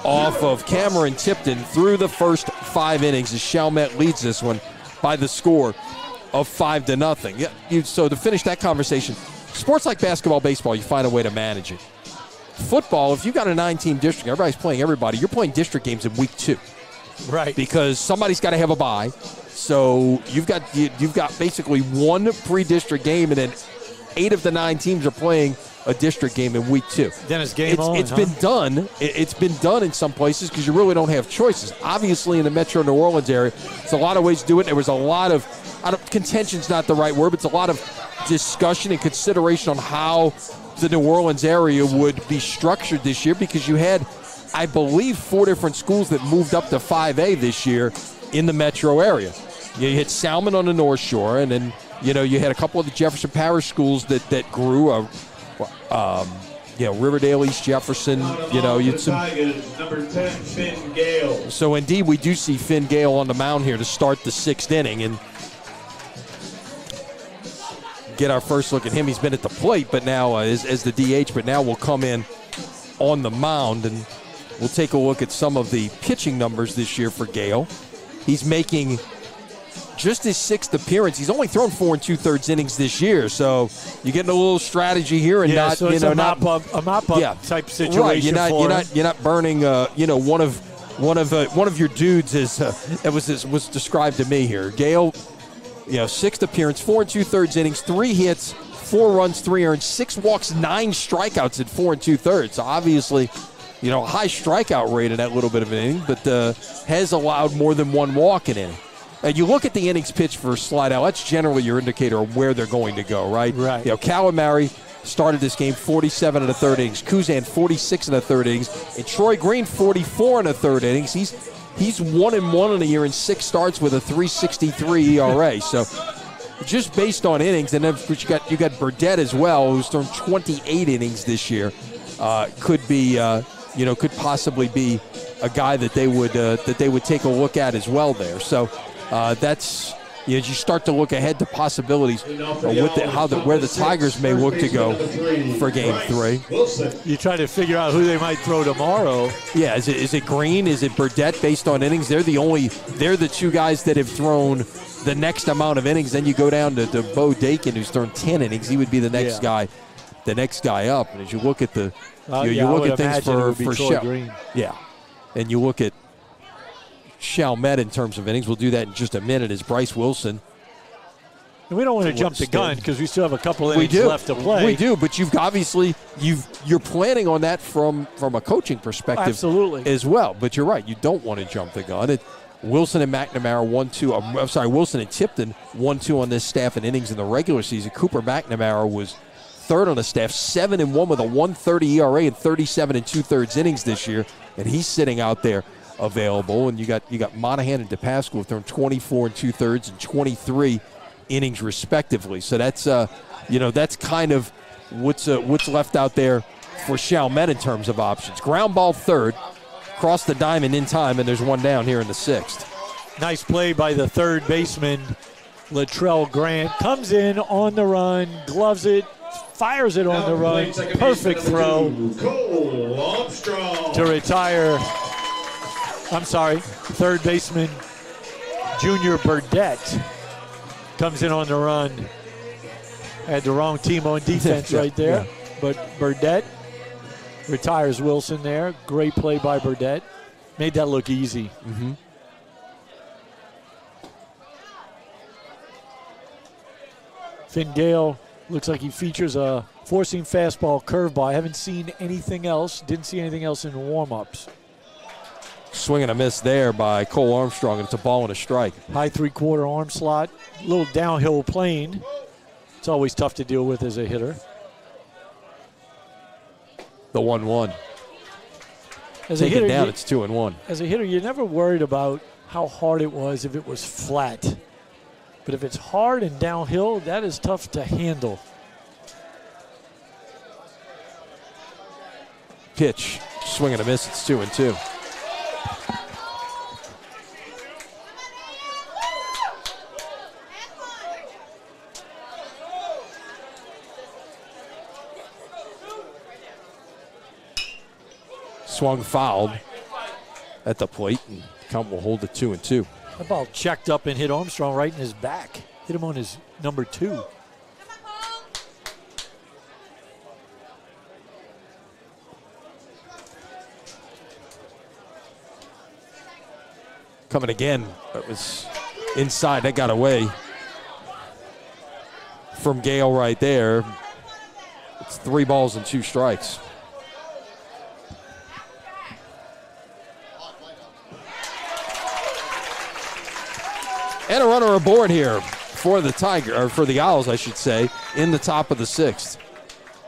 off of Cameron Tipton through the first 5 innings as Chalmette leads this one by the score of 5-0. Yeah, so to finish that conversation, sports like basketball, baseball, you find a way to manage it. Football, if you've got a 9-team district, everybody's playing everybody, you're playing district games in week 2.
Right.
Because somebody's got to have a bye. So you've got basically 1 pre-district game, and then 8 of the 9 teams are playing a district game in week 2.
Then it's game on.
It's been done. It's been done in some places because you really don't have choices. Obviously, in the Metro New Orleans area, there's a lot of ways to do it. There was a lot of contention's not the right word, but it's a lot of discussion and consideration on how the New Orleans area would be structured this year, because you had, I believe, 4 different schools that moved up to 5A this year in the metro area. You had Salmon on the North Shore, and then you had a couple of the Jefferson Parish schools that grew. Riverdale, East Jefferson. You had some.
Number 10, Finn Gale.
So indeed, we do see Finn Gale on the mound here to start the 6th inning, and get our first look at him. He's been at the plate, but now as the DH, but now will come in on the mound, and we'll take a look at some of the pitching numbers this year for Gale. He's making just his 6th appearance. He's only thrown 4 2/3 innings this year, so you're getting a little strategy here, and not
so it's a mop up type situation.
Right, you're not burning one of your dudes is was described to me here. Gale, 6th appearance, 4 2/3 innings, 3 hits, 4 runs, 3 earned, 6 walks, 9 strikeouts at 4 2/3. So obviously, high strikeout rate in that little bit of an inning, but has allowed more than 1 walk in inning. And you look at the innings pitched for Slidell, that's generally your indicator of where they're going to go, right?
Right.
Calamari started this game 47 1/3 innings. Kuzan 46 1/3 innings. And Troy Green 44 1/3 innings. He's 1-1 in a year in 6 starts with a 3.63 ERA. So just based on innings, and then you got Burdette as well, who's thrown 28 innings this year. Could possibly be a guy that they would take a look at as well there. So that's. You start to look ahead to possibilities where the Tigers may look to go for Game 3.
You try to figure out who they might throw tomorrow.
Yeah, is it Green? Is it Burdette based on innings? They're the 2 guys that have thrown the next amount of innings. Then you go down to Bo Dakin, who's thrown 10 innings. He would be the next guy up. And as you look at things for
Green.
Yeah, and you look at Chalmette in terms of innings. We'll do that in just a minute. Is Bryce Wilson.
And we don't want to jump the gun because we still have a couple innings left to play.
We do, but you're planning on that from a coaching perspective,
absolutely,
as well. But you're right, you don't want to jump the gun. Wilson and McNamara 1-2. Wilson and Tipton 1-2 on this staff in innings in the regular season. Cooper McNamara was 3rd on the staff, 7-1 with a 1.30 ERA and 37 2/3 innings this year, and he's sitting out there available. And you got Monahan and DePascal who have thrown 24 2/3 and 23 innings respectively. So that's that's kind of what's left out there for Chalmette in terms of options. Ground ball 3rd, cross the diamond in time, and there's 1 down here in the 6th.
Nice play by the 3rd baseman, Latrell Grant. Comes in on the run, gloves it, fires it on the run. Perfect throw to retire. 3rd baseman Junior Burdette comes in on the run. Had the wrong team on defense right there. Yeah. But Burdette retires Wilson there. Great play by Burdette. Made that look easy.
Mm-hmm.
Finn Gale looks like he features a four-seam fastball curveball. I haven't seen anything else. Didn't see anything else in warm-ups.
Swing and a miss there by Cole Armstrong, and it's a ball and a strike.
High 3/4 arm slot, a little downhill plane. It's always tough to deal with as a hitter.
The 1-1.
As a hitter,
it's 2-1.
As a hitter, you're never worried about how hard it was if it was flat. But if it's hard and downhill, that is tough to handle.
Pitch, swing and a miss, it's 2-2. Swung fouled at the plate, and count will hold it 2-2.
That ball checked up and hit Armstrong right in his back. Hit him on his number 2.
Coming again, that was inside. That got away from Gale right there. It's 3 balls and 2 strikes. And a runner aboard here for the Owls, I should say, in the top of the 6th.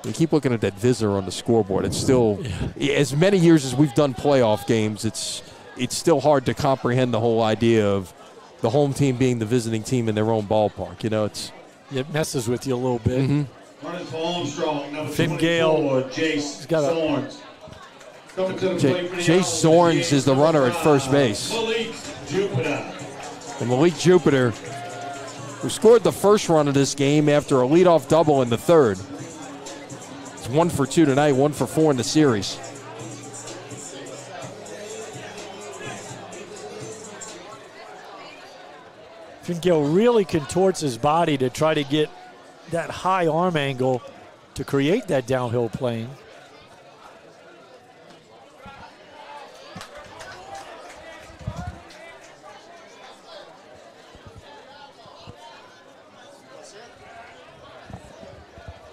We keep looking at that visor on the scoreboard. It's still, as many years as we've done playoff games, it's still hard to comprehend the whole idea of the home team being the visiting team in their own ballpark.
It messes with you a little bit.
Mm-hmm.
Running for Armstrong, number
Finn Gale.
Jace Zorns.
Jace Zorns is the runner at first base.
Malik Jupiter.
And Malik Jupiter, who scored the first run of this game after a leadoff double in the 3rd. It's 1 for 2 tonight, 1 for 4 in the series.
Vangilder really contorts his body to try to get that high arm angle to create that downhill plane.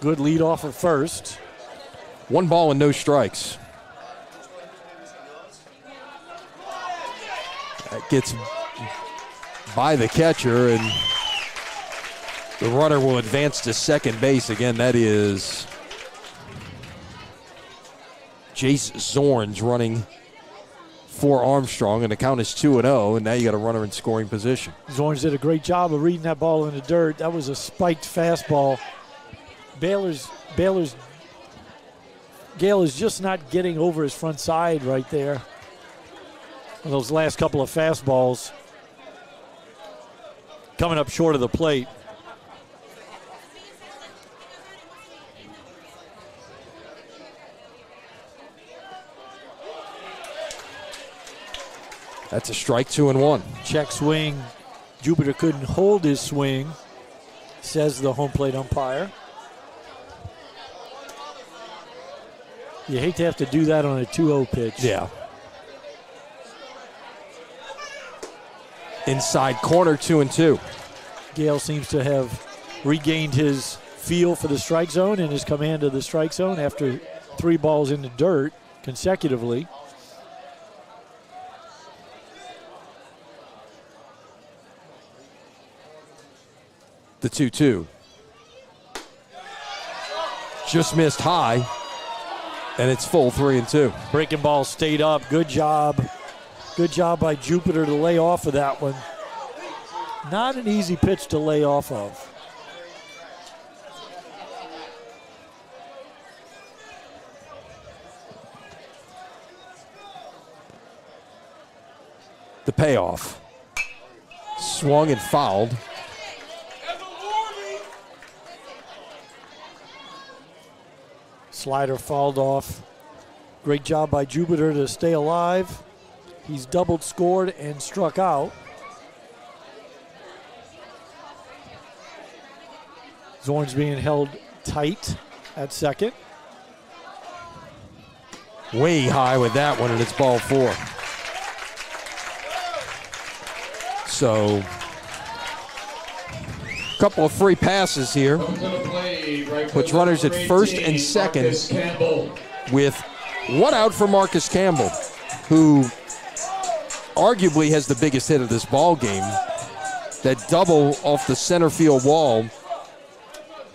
Good lead off at first.
1 ball and no strikes. That gets by the catcher, and the runner will advance to second base. Again, that is Jace Zorns running for Armstrong, and the count is 2-0, and now you got a runner in scoring position.
Zorns did a great job of reading that ball in the dirt. That was a spiked fastball. Gale is just not getting over his front side right there. Those last couple of fastballs coming up short of the plate.
That's a strike, 2-1.
Check swing. Jupiter couldn't hold his swing, says the home plate umpire. You hate to have to do that on a 2-0 pitch.
Yeah. Inside corner, 2-2.
Gale seems to have regained his feel for the strike zone and his command of the strike zone after 3 balls in the dirt consecutively.
The 2-2. Just missed high, and it's full, 3-2.
Breaking ball stayed up. Good job. Good job by Jupiter to lay off of that one. Not an easy pitch to lay off of.
The payoff. Swung and fouled.
Slider fouled off. Great job by Jupiter to stay alive. He's doubled scored and struck out. Zorn's being held tight at second.
Way high with that one, and it's ball 4. So, a couple of free passes here. Puts runners at first and second with 1 out for Marcus Campbell, who arguably has the biggest hit of this ball game. That double off the center field wall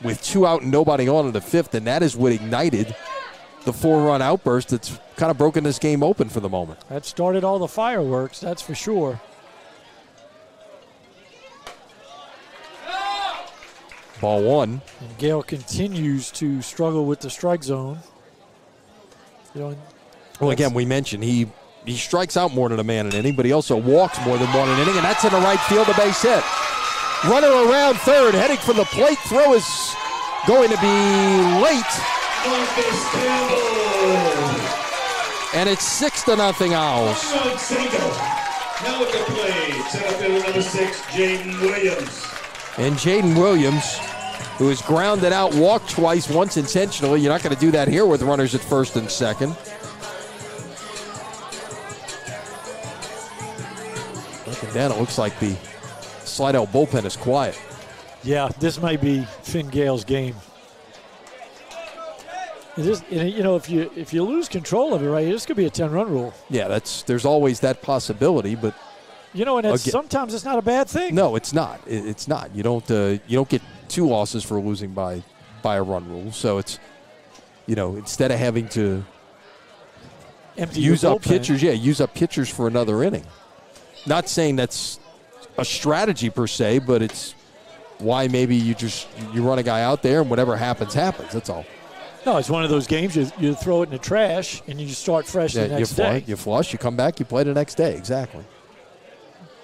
with 2 out and nobody on in the 5th, and that is what ignited the 4-run outburst that's kind of broken this game open for the moment.
That started all the fireworks, that's for sure.
Ball 1.
And Gale continues to struggle with the strike zone.
Well, again, we mentioned he strikes out more than a man an inning, but he also walks more than 1 an inning, and that's in the right field, a base hit. Runner around third, heading for the plate. Throw is going to be late. And it's 6-0 Owls.
Now at the plate, center fielder number 6, Jaden Williams.
And Jaden Williams, who has grounded out, walked twice, once intentionally. You're not going to do that here with runners at first and second. Looking down, it looks like the Slidell bullpen is quiet.
Yeah, this might be Finn Gale's game. If you lose control of it, right, this could be a 10-run rule.
Yeah, there's always that possibility, but
and sometimes it's not a bad thing.
No, it's not. It's not. You don't get 2 losses for losing by a run rule. So it's instead of having to use up pitchers for another inning. Not saying that's a strategy per se, but it's why maybe you run a guy out there and whatever happens. That's all.
No, it's one of those games you throw it in the trash and you just start fresh the next day.
You flush, you come back, you play the next day. Exactly.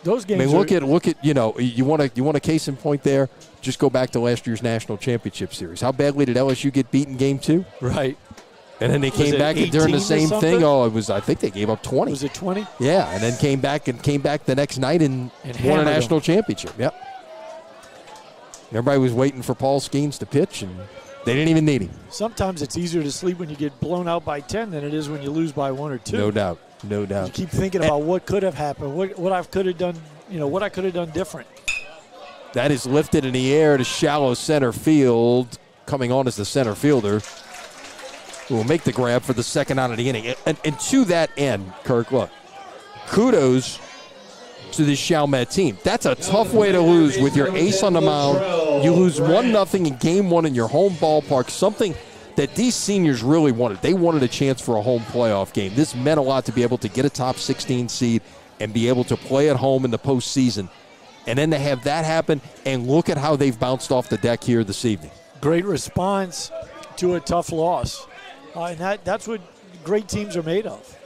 Those games.
I mean, look at you want a case in point there. Just go back to last year's national championship series. How badly did LSU get beaten game 2?
Right.
And then they came back and during the same thing. Oh, it was. I think they gave up 20.
Was it 20?
Yeah, and then came back the next night and won a national championship. Yep. Everybody was waiting for Paul Skeens to pitch, and they didn't even need him.
Sometimes it's easier to sleep when you get blown out by 10 than it is when you lose by 1 or 2.
No doubt. No doubt.
You keep thinking about what could have happened, what I could have done, what I could have done different.
That is lifted in the air to shallow center field. Coming on as the center fielder, who will make the grab for the second out of the inning. And to that end, Kirk, look, kudos to this Chalmette team. That's a tough way to lose with your ace on the mound. You lose 1-0 in game 1 in your home ballpark, something that these seniors really wanted. They wanted a chance for a home playoff game. This meant a lot to be able to get a top 16 seed and be able to play at home in the postseason. And then to have that happen, and look at how they've bounced off the deck here this evening.
Great response to a tough loss. And that's what great teams are made of.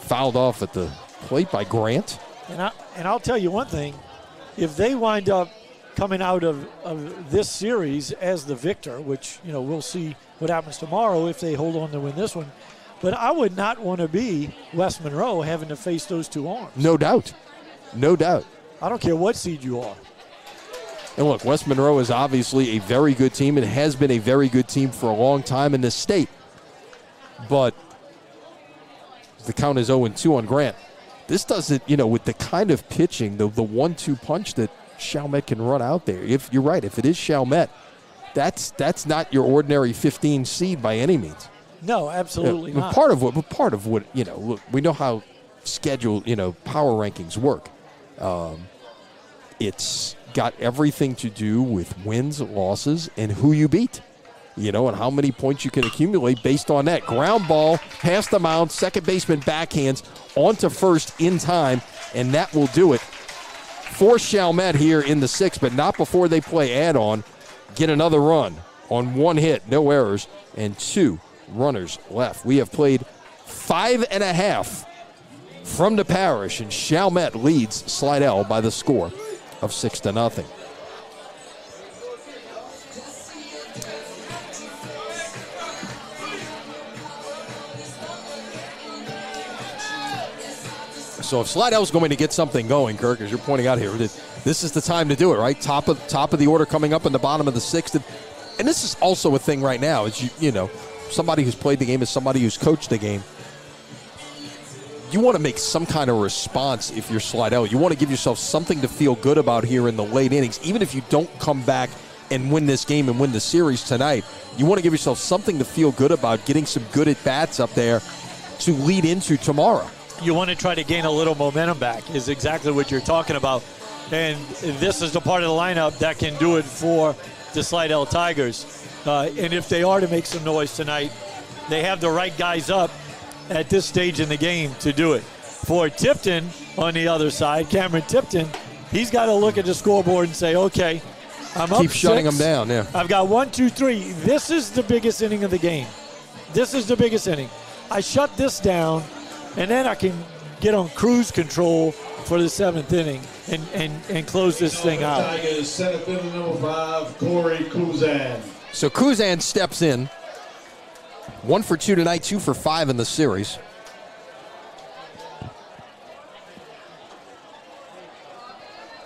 Fouled off at the plate by Grant.
And I'll tell you one thing. If they wind up coming out of this series as the victor, which, we'll see what happens tomorrow if they hold on to win this one. But I would not want to be West Monroe having to face those two arms.
No doubt. No doubt.
I don't care what seed you are.
And look, West Monroe is obviously a very good team and has been a very good team for a long time in this state. But the count is 0-2 on Grant. This doesn't, with the kind of pitching, the 1-2 punch that Chalmette can run out there. If you're right, if it is Chalmette, that's not your ordinary 15 seed by any means.
No, absolutely not.
Part of what, look, we know how schedule, power rankings work. It's got everything to do with wins, losses, and who you beat. And how many points you can accumulate based on that. Ground ball, past the mound, second baseman backhands, onto first in time, and that will do it for Chalmette here in the 6th, but not before they play add-on. Get another run on 1 hit, no errors, and 2 runners left. We have played 5.5 from the parish, and Chalmette leads Slidell by the score of 6-0. So if Slidell's going to get something going, Kirk, as you're pointing out here, this is the time to do it, right? Top of the order coming up in the bottom of the 6th. And this is also a thing right now. Is somebody who's played the game is somebody who's coached the game. You want to make some kind of response if you're Slidell. You want to give yourself something to feel good about here in the late innings. Even if you don't come back and win this game and win the series tonight, you want to give yourself something to feel good about, getting some good at-bats up there to lead into tomorrow.
You want to try to gain a little momentum back is exactly what you're talking about. And this is the part of the lineup that can do it for the Slidell Tigers. And if they are to make some noise tonight, they have the right guys up at this stage in the game to do it. For Tipton on the other side, Cameron Tipton, he's got to look at the scoreboard and say, okay, I'm up 6.
Keep shutting them down, yeah.
I've got 1, 2, 3. This is the biggest inning of the game. This is the biggest inning. I shut this down, and then I can get on cruise control for the 7th inning and close this thing out.
Tigers, center fielder number 5, Corey Kuzan.
So Kuzan steps in. 1 for 2 tonight, 2 for 5 in the series.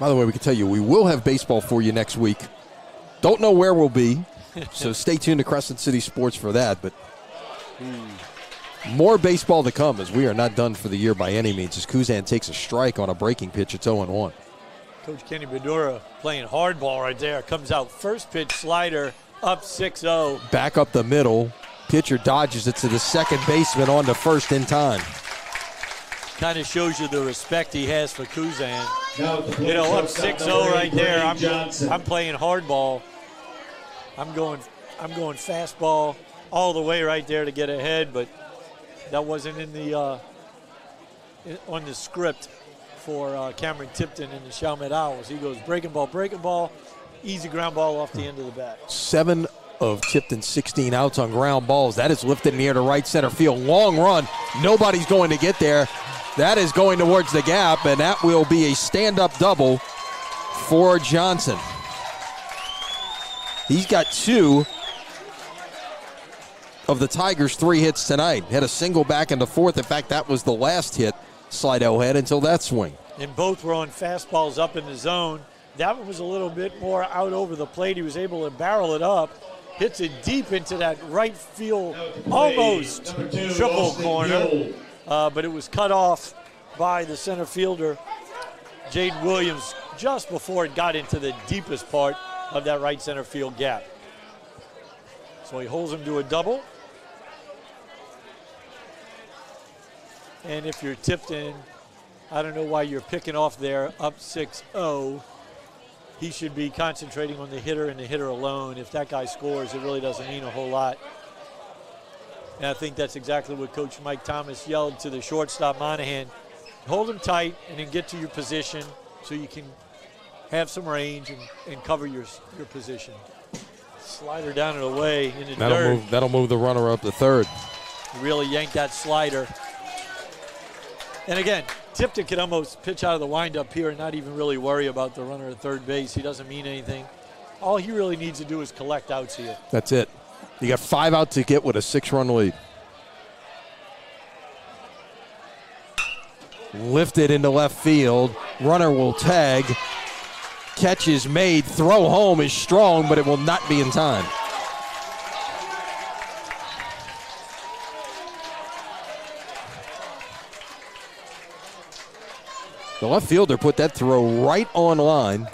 By the way, we can tell you we will have baseball for you next week. Don't know where we'll be, so stay tuned to Crescent City Sports for that. But more baseball to come, as we are not done for the year by any means, as Kuzan takes a strike on a breaking pitch. It's 0-1.
Coach Kenny Bedura playing hardball right there. Comes out first pitch slider, up 6-0.
Back up the middle. Pitcher dodges it to the second baseman on to first in time.
Kind of shows you the respect he has for Kuzan. Up 6-0 right there. I'm playing hardball. I'm going fastball all the way right there to get ahead, but that wasn't in the on the script for Cameron Tipton and the Chalmette Owls. He goes breaking ball, easy ground ball off the end of the bat.
7 of Tipton's 16 outs on ground balls. That is lifted in the air to right center field. Long run. Nobody's going to get there. That is going towards the gap, and that will be a stand-up double for Johnson. He's got 2 of the Tigers' 3 hits tonight. Had a single back in the fourth. In fact, that was the last hit Slidell had until that swing.
And both were on fastballs up in the zone. That one was a little bit more out over the plate. He was able to barrel it up. Hits it deep into that right field, almost triple corner. But it was cut off by the center fielder, Jaden Williams, just before it got into the deepest part of that right center field gap. So he holds him to a double. And if you're Tipton, I don't know why you're picking off there, up 6-0. He should be concentrating on the hitter and the hitter alone. If that guy scores, it really doesn't mean a whole lot. And I think that's exactly what Coach Mike Thomas yelled to the shortstop, Monahan. Hold him tight and then get to your position so you can have some range and cover your position. Slider down and away in the dirt.
That'll move the runner up to third.
Really yanked that slider. And again, Tipton could almost pitch out of the windup here and not even really worry about the runner at third base. He doesn't mean anything. All he really needs to do is collect outs here.
That's it. You got 5 out to get with a 6-run lead. Lifted into left field. Runner will tag. Catch is made. Throw home is strong, but it will not be in time. The left fielder put that throw right on line.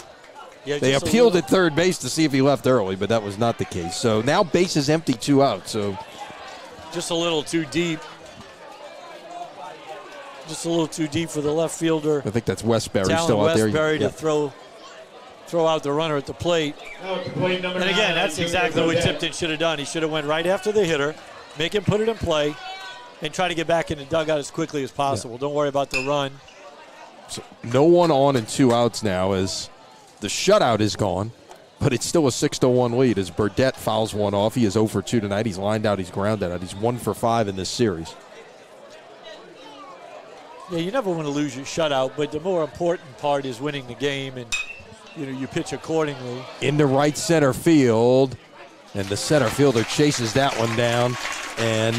Yeah,
they appealed at third base to see if he left early, but that was not the case. So now base is empty, 2 out. So
just a little too deep. Just a little too deep for the left fielder.
I think that's Westbury
Talon
still out there.
Westbury to throw out the runner at the plate. And again, that's exactly what Tipton should have done. He should have went right after the hitter, make him put it in play, and try to get back in the dugout as quickly as possible. Don't worry about the run.
So no one on and 2 outs now as the shutout is gone, but it's still a 6-1 lead as Burdette fouls one off. He is 0 for 2 tonight. He's lined out. He's grounded out. He's 1 for 5 in this series.
Yeah, you never want to lose your shutout, but the more important part is winning the game, and you pitch accordingly.
Into right center field, and the center fielder chases that one down, and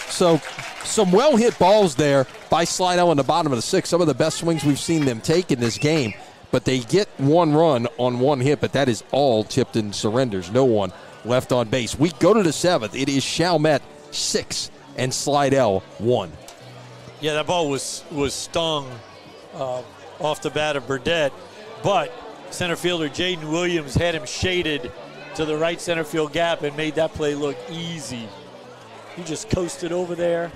so some well-hit balls there by Slidell in the bottom of the 6th. Some of the best swings we've seen them take in this game, but they get 1 run on 1 hit, but that is all Tipton surrenders. No one left on base. We go to the 7th. It is Chalmette 6 and Slidell 1.
Yeah, that ball was stung off the bat of Burdette, but center fielder Jaden Williams had him shaded to the right center field gap and made that play look easy. He just coasted over there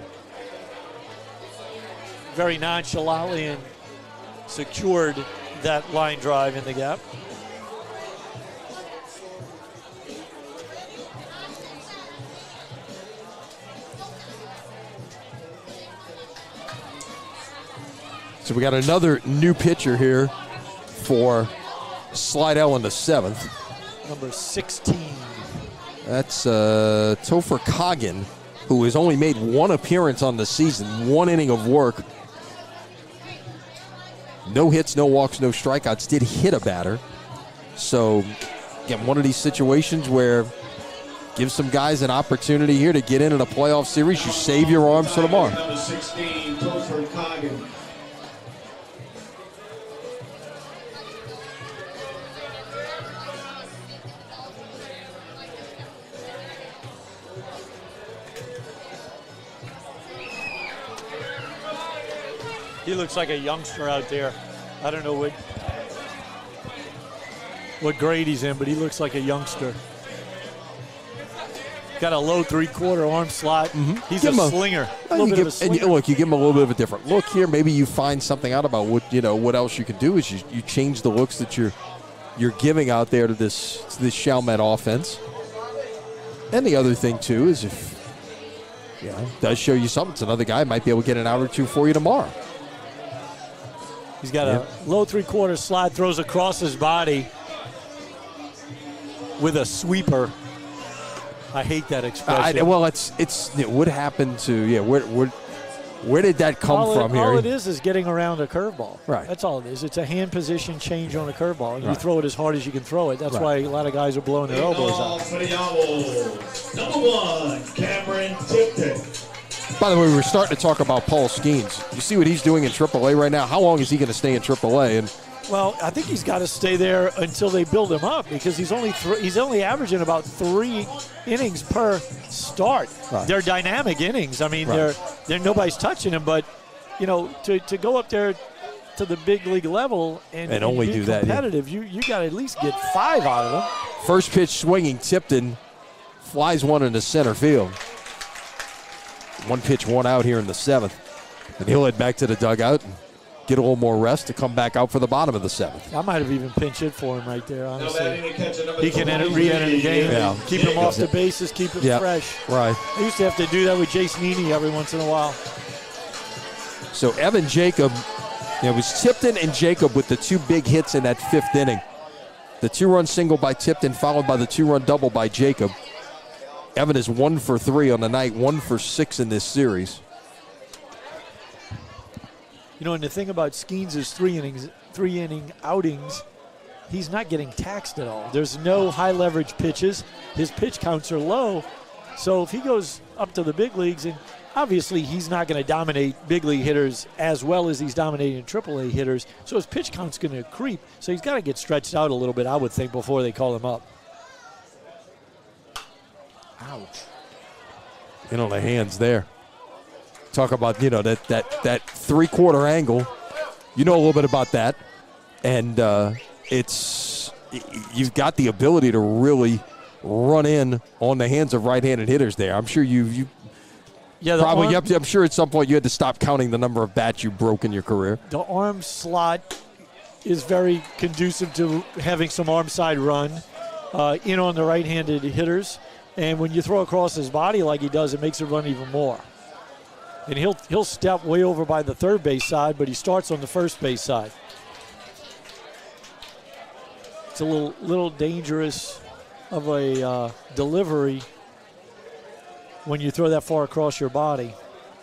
very nonchalantly and secured that line drive in the gap.
So we got another new pitcher here for Slidell in the 7th.
Number 16.
That's Topher Coggin, who has only made 1 appearance on the season, 1 inning of work. No hits, no walks, no strikeouts. Did hit a batter. So, again, one of these situations where give some guys an opportunity here to get into the playoff series. You save your arms for tomorrow.
Number 16, Topher Coggin.
He looks like a youngster out there. I don't know what grade he's in, but he looks like a youngster. Got a low 3/4 arm slot.
Mm-hmm.
He's a slinger. A little bit of a slinger.
And look, you give him a little bit of a different look here. Maybe you find something out about what else you can do is you change the looks that you're giving out there to this Chalmette offense. And the other thing too is if it does show you something, it's another guy might be able to get an hour or 2 for you tomorrow.
He's got a low 3/4 slot, throws across his body with a sweeper. I hate that expression.
Well, it's what happened to Where did that come from here?
All it is getting around a curveball.
Right.
That's all it is. It's a hand position change on a curveball. And you
Right.
throw it as hard as you can throw it. That's why a lot of guys are blowing their elbows out.
For the Owls, number 1, Cameron Tipton.
By the way, we were starting to talk about Paul Skeens. You see what he's doing in AAA right now? How long is he going to stay in AAA? And
Well, I think he's got to stay there until they build him up because he's only averaging about 3 innings per start.
Right.
They're dynamic innings. I mean,
Right.
they're nobody's touching him, but to go up there to the big league level and
only
be
do that, yeah.
competitive, you got to at least get 5 out of them.
first pitch swinging, Tipton flies one into center field. 1 pitch, 1 out here in the 7th. And he'll head back to the dugout and get a little more rest to come back out for the bottom of the 7th.
I might have even pinch hit for him right there, honestly.
He
He can re-enter the game,
Yeah.
keep him off the bases, keep him
Yeah.
fresh.
Right.
I used to have to do that with Jace Nini every once in a while.
So Evan Jacob, it was Tipton and Jacob with the 2 big hits in that 5th inning. The 2-run single by Tipton followed by the 2-run double by Jacob. Evan is 1 for 3 on the night, 1 for 6 in this series.
And the thing about Skeens is 3-inning outings, he's not getting taxed at all. There's no high leverage pitches. His pitch counts are low. So if he goes up to the big leagues, and obviously he's not going to dominate big league hitters as well as he's dominating AAA hitters, so his pitch count's going to creep. So he's got to get stretched out a little bit, I would think, before they call him up. Ouch.
The hands there. Talk about, that 3/4 angle. You know a little bit about that. And you've got the ability to really run in on the hands of right-handed hitters there. I'm sure I'm sure at some point you had to stop counting the number of bats you broke in your career.
The arm slot is very conducive to having some arm side run in on the right-handed hitters. And when you throw across his body like he does, it makes it run even more. And he'll step way over by the third base side, but he starts on the first base side. It's a little dangerous of a delivery when you throw that far across your body.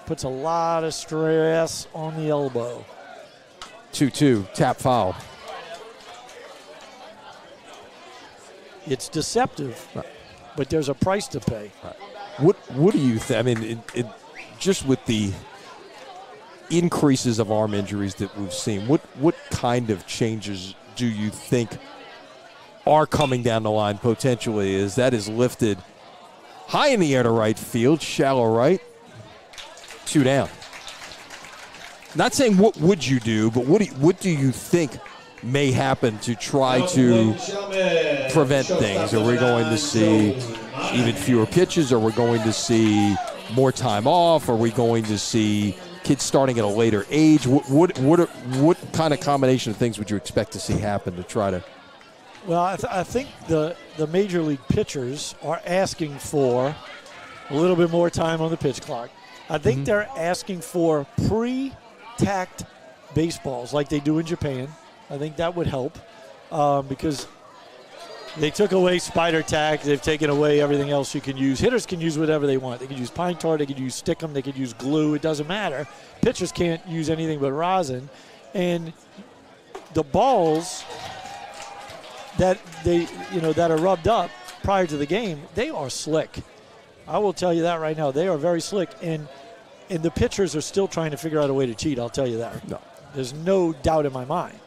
Puts a lot of stress on the elbow.
2-2, tap foul.
It's deceptive,
Right.
but there's a price to pay.
Right. What do you think? I mean, just with the increases of arm injuries that we've seen, what kind of changes do you think are coming down the line potentially as that is lifted high in the air to right field, shallow right, 2 down? Not saying what would you do, but what do you think may happen to try to prevent things? Are we going to see even fewer pitches? Are we going to see more time off? Are we going to see kids starting at a later age? What kind of combination of things would you expect to see happen to try to?
Well, I think the major league pitchers are asking for a little bit more time on the pitch clock. I think they're asking for pre-tacked baseballs like they do in Japan. I think that would help because they took away spider tack. They've taken away everything else you can use. Hitters can use whatever they want. They can use pine tar. They can use stickum. They can use glue. It doesn't matter. Pitchers can't use anything but rosin. And the balls that that are rubbed up prior to the game, they are slick. I will tell you that right now. They are very slick. And the pitchers are still trying to figure out a way to cheat. I'll tell you that.
No.
There's no doubt in my mind.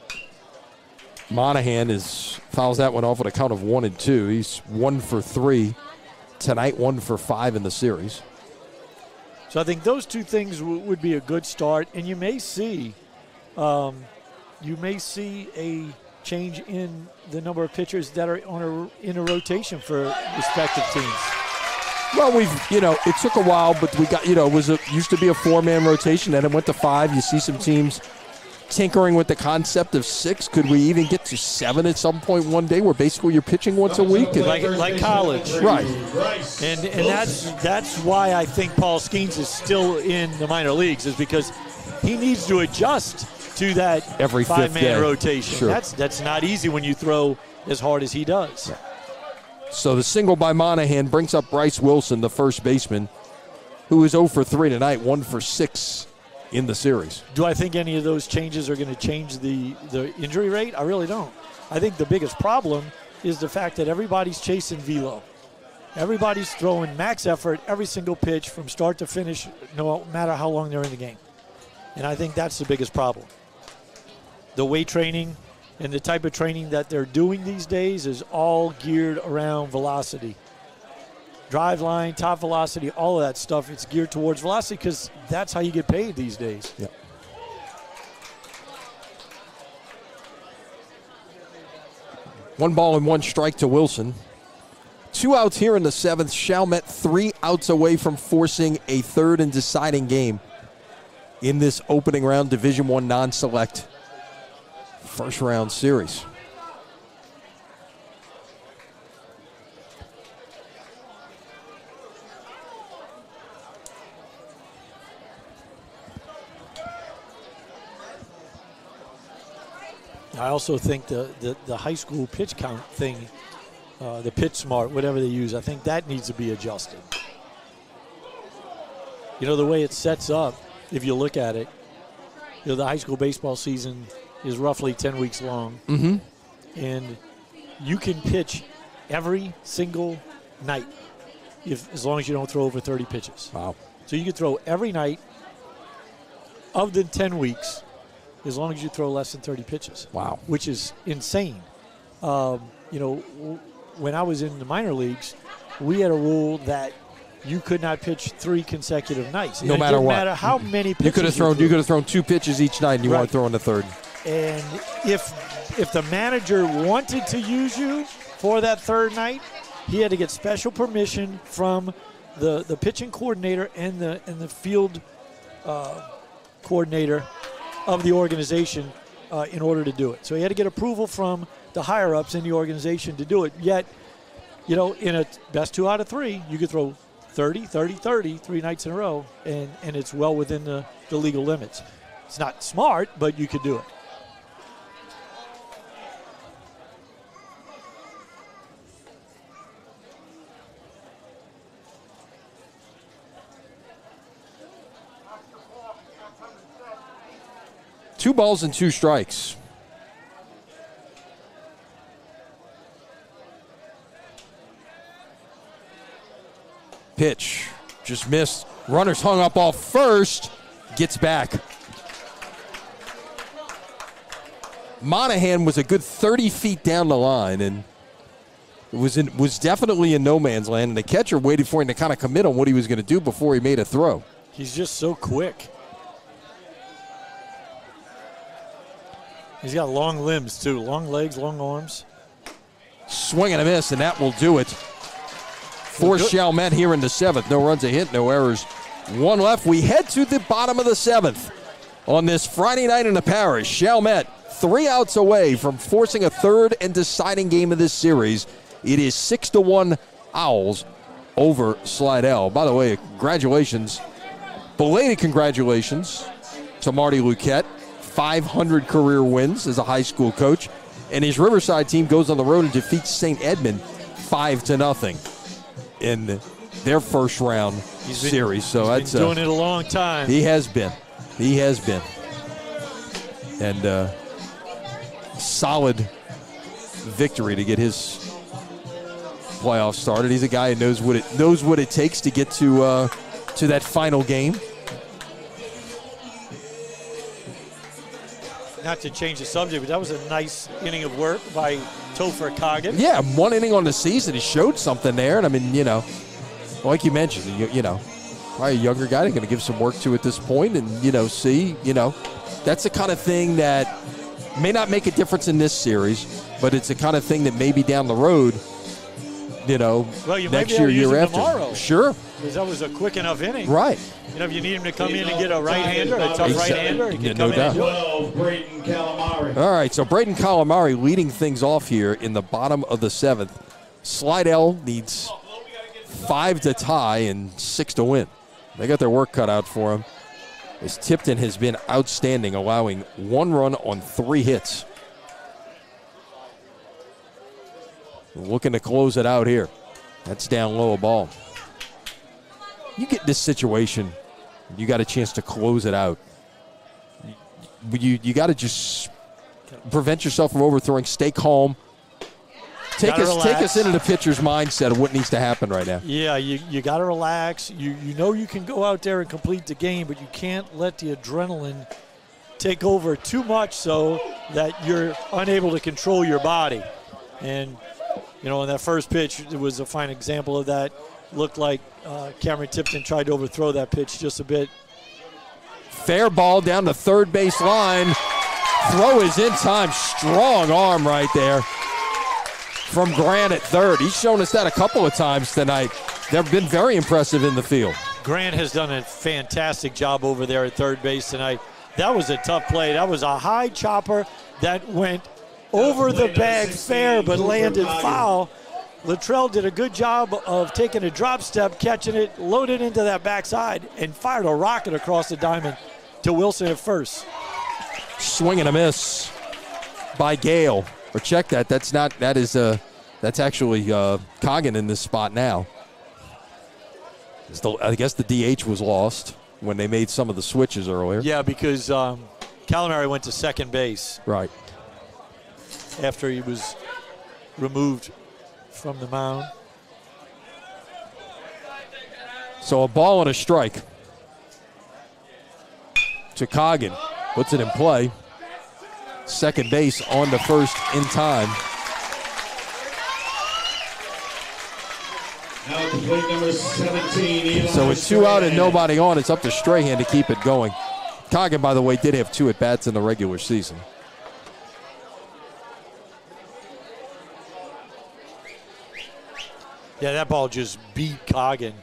Monahan fouls that one off with a count of 1-2. He's 1 for 3 tonight, 1 for 5 in the series.
So I think those two things would be a good start, and you may see a change in the number of pitchers that are in a rotation for respective teams.
Well, it took a while, but we got, used to be a 4-man rotation, then it went to 5. You see some teams tinkering with the concept of 6. Could we even get to 7 at some point one day where basically you're pitching once a week?
Like college.
Right.
And that's why I think Paul Skeens is still in the minor leagues, is because he needs to adjust to that
every
5-man rotation.
Sure.
That's not easy when you throw as hard as he does.
Yeah. So the single by Monahan brings up Bryce Wilson, the first baseman, who is 0 for 3 tonight, 1 for 6 in the series.
Do I think any of those changes are going to change the injury rate? I really don't. I think the biggest problem is the fact that everybody's chasing velo. Everybody's throwing max effort every single pitch from start to finish, no matter how long they're in the game. And I think that's the biggest problem. The weight training and the type of training that they're doing these days is all geared around velocity. Drive line, top velocity, all of that stuff, it's geared towards velocity because that's how you get paid these days.
Yep. One ball and one strike to Wilson. 2 outs here in the 7th. Chalmette 3 outs away from forcing a third and deciding game in this opening round Division I non-select first round series.
I also think the high school pitch count thing, the pitch smart, whatever they use, I think that needs to be adjusted. You know, the way it sets up, if you look at it, you know, the high school baseball season is roughly 10 weeks long.
Mm-hmm.
And you can pitch every single night as long as you don't throw over 30 pitches.
Wow.
So you can throw every night of the 10 weeks as long as you throw less than 30 pitches.
Wow.
Which is insane. You know, when I was in the minor leagues, we had a rule that you could not pitch 3 consecutive nights.
No matter what.
No matter how many pitches
you could have thrown 2 pitches each night and you weren't throwing the third.
And if the manager wanted to use you for that third night, he had to get special permission from the pitching coordinator and the field coordinator of the organization in order to do it. So he had to get approval from the higher-ups in the organization to do it. Yet, you know, in a best 2 out of 3, you could throw 30, 30, 30 3 nights in a row, and it's well within the legal limits. It's not smart, but you could do it.
Two balls and 2 strikes. Pitch. Just missed. Runners hung up off first. Gets back. Monahan was a good 30 feet down the line, and it was definitely in no man's land, and the catcher waited for him to kind of commit on what he was going to do before he made a throw.
He's just so quick. He's got long limbs, too. Long legs, long arms.
Swing and a miss, and that will do it for Chalmette here in the 7th. No runs, a hit, no errors. 1 left. We head to the bottom of the 7th on this Friday night in the parish. Chalmette 3 outs away from forcing a third and deciding game of this series. It is 6-1 Owls over Slidell. By the way, congratulations, belated congratulations to Marty Luquette. 500 career wins as a high school coach, and his Riverside team goes on the road and defeats St. Edmund 5-0 in their first round series. So
he's been doing it a long time.
He has been, and solid victory to get his playoffs started. He's a guy who knows what it takes to get to that final game.
Not to change the subject, but that was a nice inning of work by Topher Coggin.
Yeah, 1 inning on the season. He showed something there. And, I mean, you know, like you mentioned, you know, probably a younger guy they're going to give some work to at this point and, you know, see, you know, that's the kind of thing that may not make a difference in this series, but it's the kind of thing that maybe down the road, you know, next year after.
Tomorrow.
Sure.
Because that was a quick enough inning.
Right.
You know, if you need him to come in and get a right-hander, a tough right-hander, he can
no
come
doubt.
in and do it.
Braden Calamari.
All right, so Braden Calamari leading things off here in the bottom of the 7th. Slidell needs 5 to tie and 6 to win. They got their work cut out for them, as Tipton has been outstanding, allowing 1 run on 3 hits. Looking to close it out here. That's down low, a ball. You get this situation, you got a chance to close it out. you got to just prevent yourself from overthrowing. Stay calm. Take us into the pitcher's mindset of what needs to happen right now.
Yeah, you got to relax. You know you can go out there and complete the game, but you can't let the adrenaline take over too much so that you're unable to control your body. And, you know, in that first pitch, it was a fine example of that. Looked like Cameron Tipton tried to overthrow that pitch just a bit.
Fair ball down the third base line. Throw is in time. Strong arm right there from Grant at third. He's shown us that a couple of times tonight. They've been very impressive in the field.
Grant has done a fantastic job over there at third base tonight. That was a tough play. That was a high chopper that went over the bag fair but landed foul. Luttrell did a good job of taking a drop step, catching it, loaded into that backside, and fired a rocket across the diamond to Wilson at first.
Swing and a miss by Gale. Or check that. That's actually Coggin in this spot now. I guess the DH was lost when they made some of the switches earlier.
Yeah, because Calamari went to second base.
Right.
After he was removed from the mound.
So a ball and a strike to Coggin. Puts it in play. Second base on to first in time.
Now to plate number 17, Eli
So with 2 out and nobody on, it's up to Strahan to keep it going. Coggin, by the way, did have 2 at-bats in the regular season.
Yeah, that ball just beat Coggin,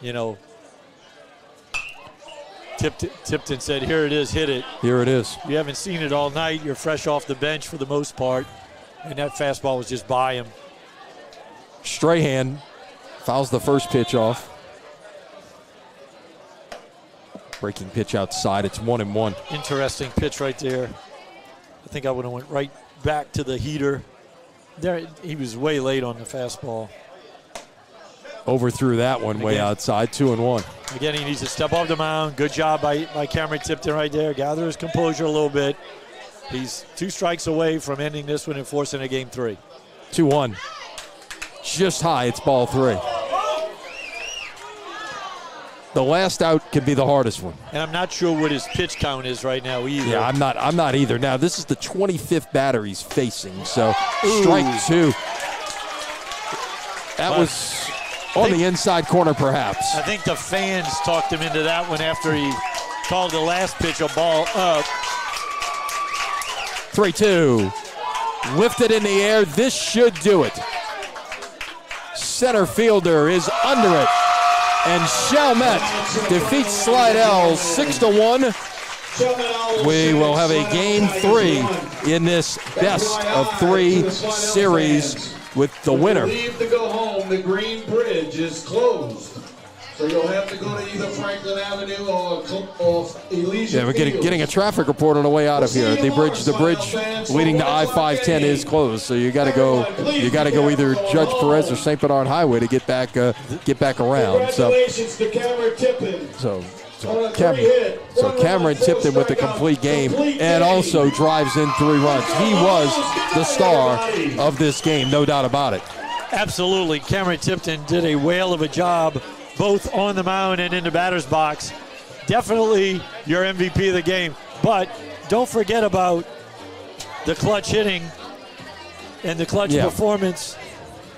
you know. Tipton said, here it is, hit it.
Here it is.
You haven't seen it all night. You're fresh off the bench for the most part. And that fastball was just by him.
Strahan fouls the first pitch off. Breaking pitch outside. It's 1-1.
Interesting pitch right there. I think I would have went right back to the heater. There, he was way late on the fastball.
Overthrew that one way outside, 2-1.
Again, he needs to step off the mound. Good job by Cameron Tipton right there. Gather his composure a little bit. He's 2 strikes away from ending this one and forcing a game 3.
2-1. Just high, it's ball 3. The last out could be the hardest one.
And I'm not sure what his pitch count is right now either.
Yeah, I'm not either. Now, this is the 25th batter he's facing, so strike 2. That was on the inside corner, perhaps.
I think the fans talked him into that one after he called the last pitch a ball up.
3-2. Lifted in the air. This should do it. Center fielder is under it. And Chalmette defeats Slidell 6-1. We will have a game 3 in this best of 3 series with the winner.
Leave to go home. The Green Bridge is closed. So you'll have to go to either Franklin Avenue or Elysian.
Yeah, we're getting a traffic report on the way out of here. The bridge leading to I-510 is closed, so you got to go either Judge Perez or St. Bernard Highway to get back around.
Congratulations to Cameron Tipton.
So Cameron Tipton with the complete game and also drives in 3 runs. He was the star of this game, no doubt about it.
Absolutely. Cameron Tipton did a whale of a job both on the mound and in the batter's box. Definitely your MVP of the game. But don't forget about the clutch hitting and the clutch performance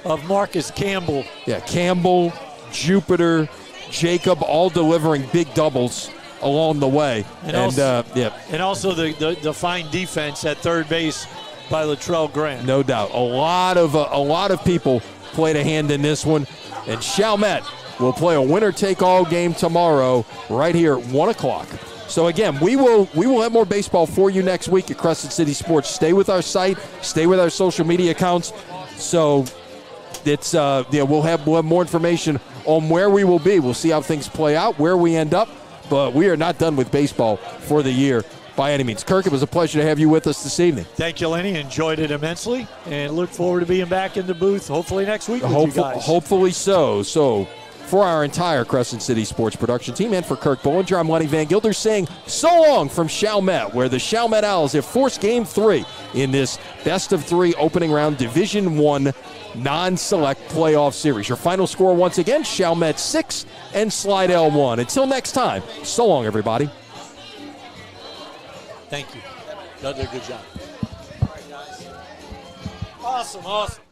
of Marcus Campbell.
Yeah, Campbell, Jupiter, Jacob, all delivering big doubles along the way. And also
the fine defense at third base by Luttrell Grant.
No doubt. A lot of people played a hand in this one. And Chalmette will play a winner-take-all game tomorrow right here at 1 o'clock. So, again, we will have more baseball for you next week at Crescent City Sports. Stay with our site. Stay with our social media accounts. So it's we'll have more information on where we will be. We'll see how things play out, where we end up. But we are not done with baseball for the year by any means. Kirk, it was a pleasure to have you with us this evening.
Thank you, Lenny. Enjoyed it immensely and look forward to being back in the booth hopefully next week with you guys.
Hopefully so. So For our entire Crescent City sports production team and for Kirk Bullinger, I'm Lenny Vangilder saying so long from Chalmette, where the Chalmette Owls have forced Game 3 in this best-of-3 opening round Division I non-select playoff series. Your final score once again, Chalmette 6 and Slidell 1. Until next time, so long, everybody.
Thank you. Y'all did a good job. Awesome.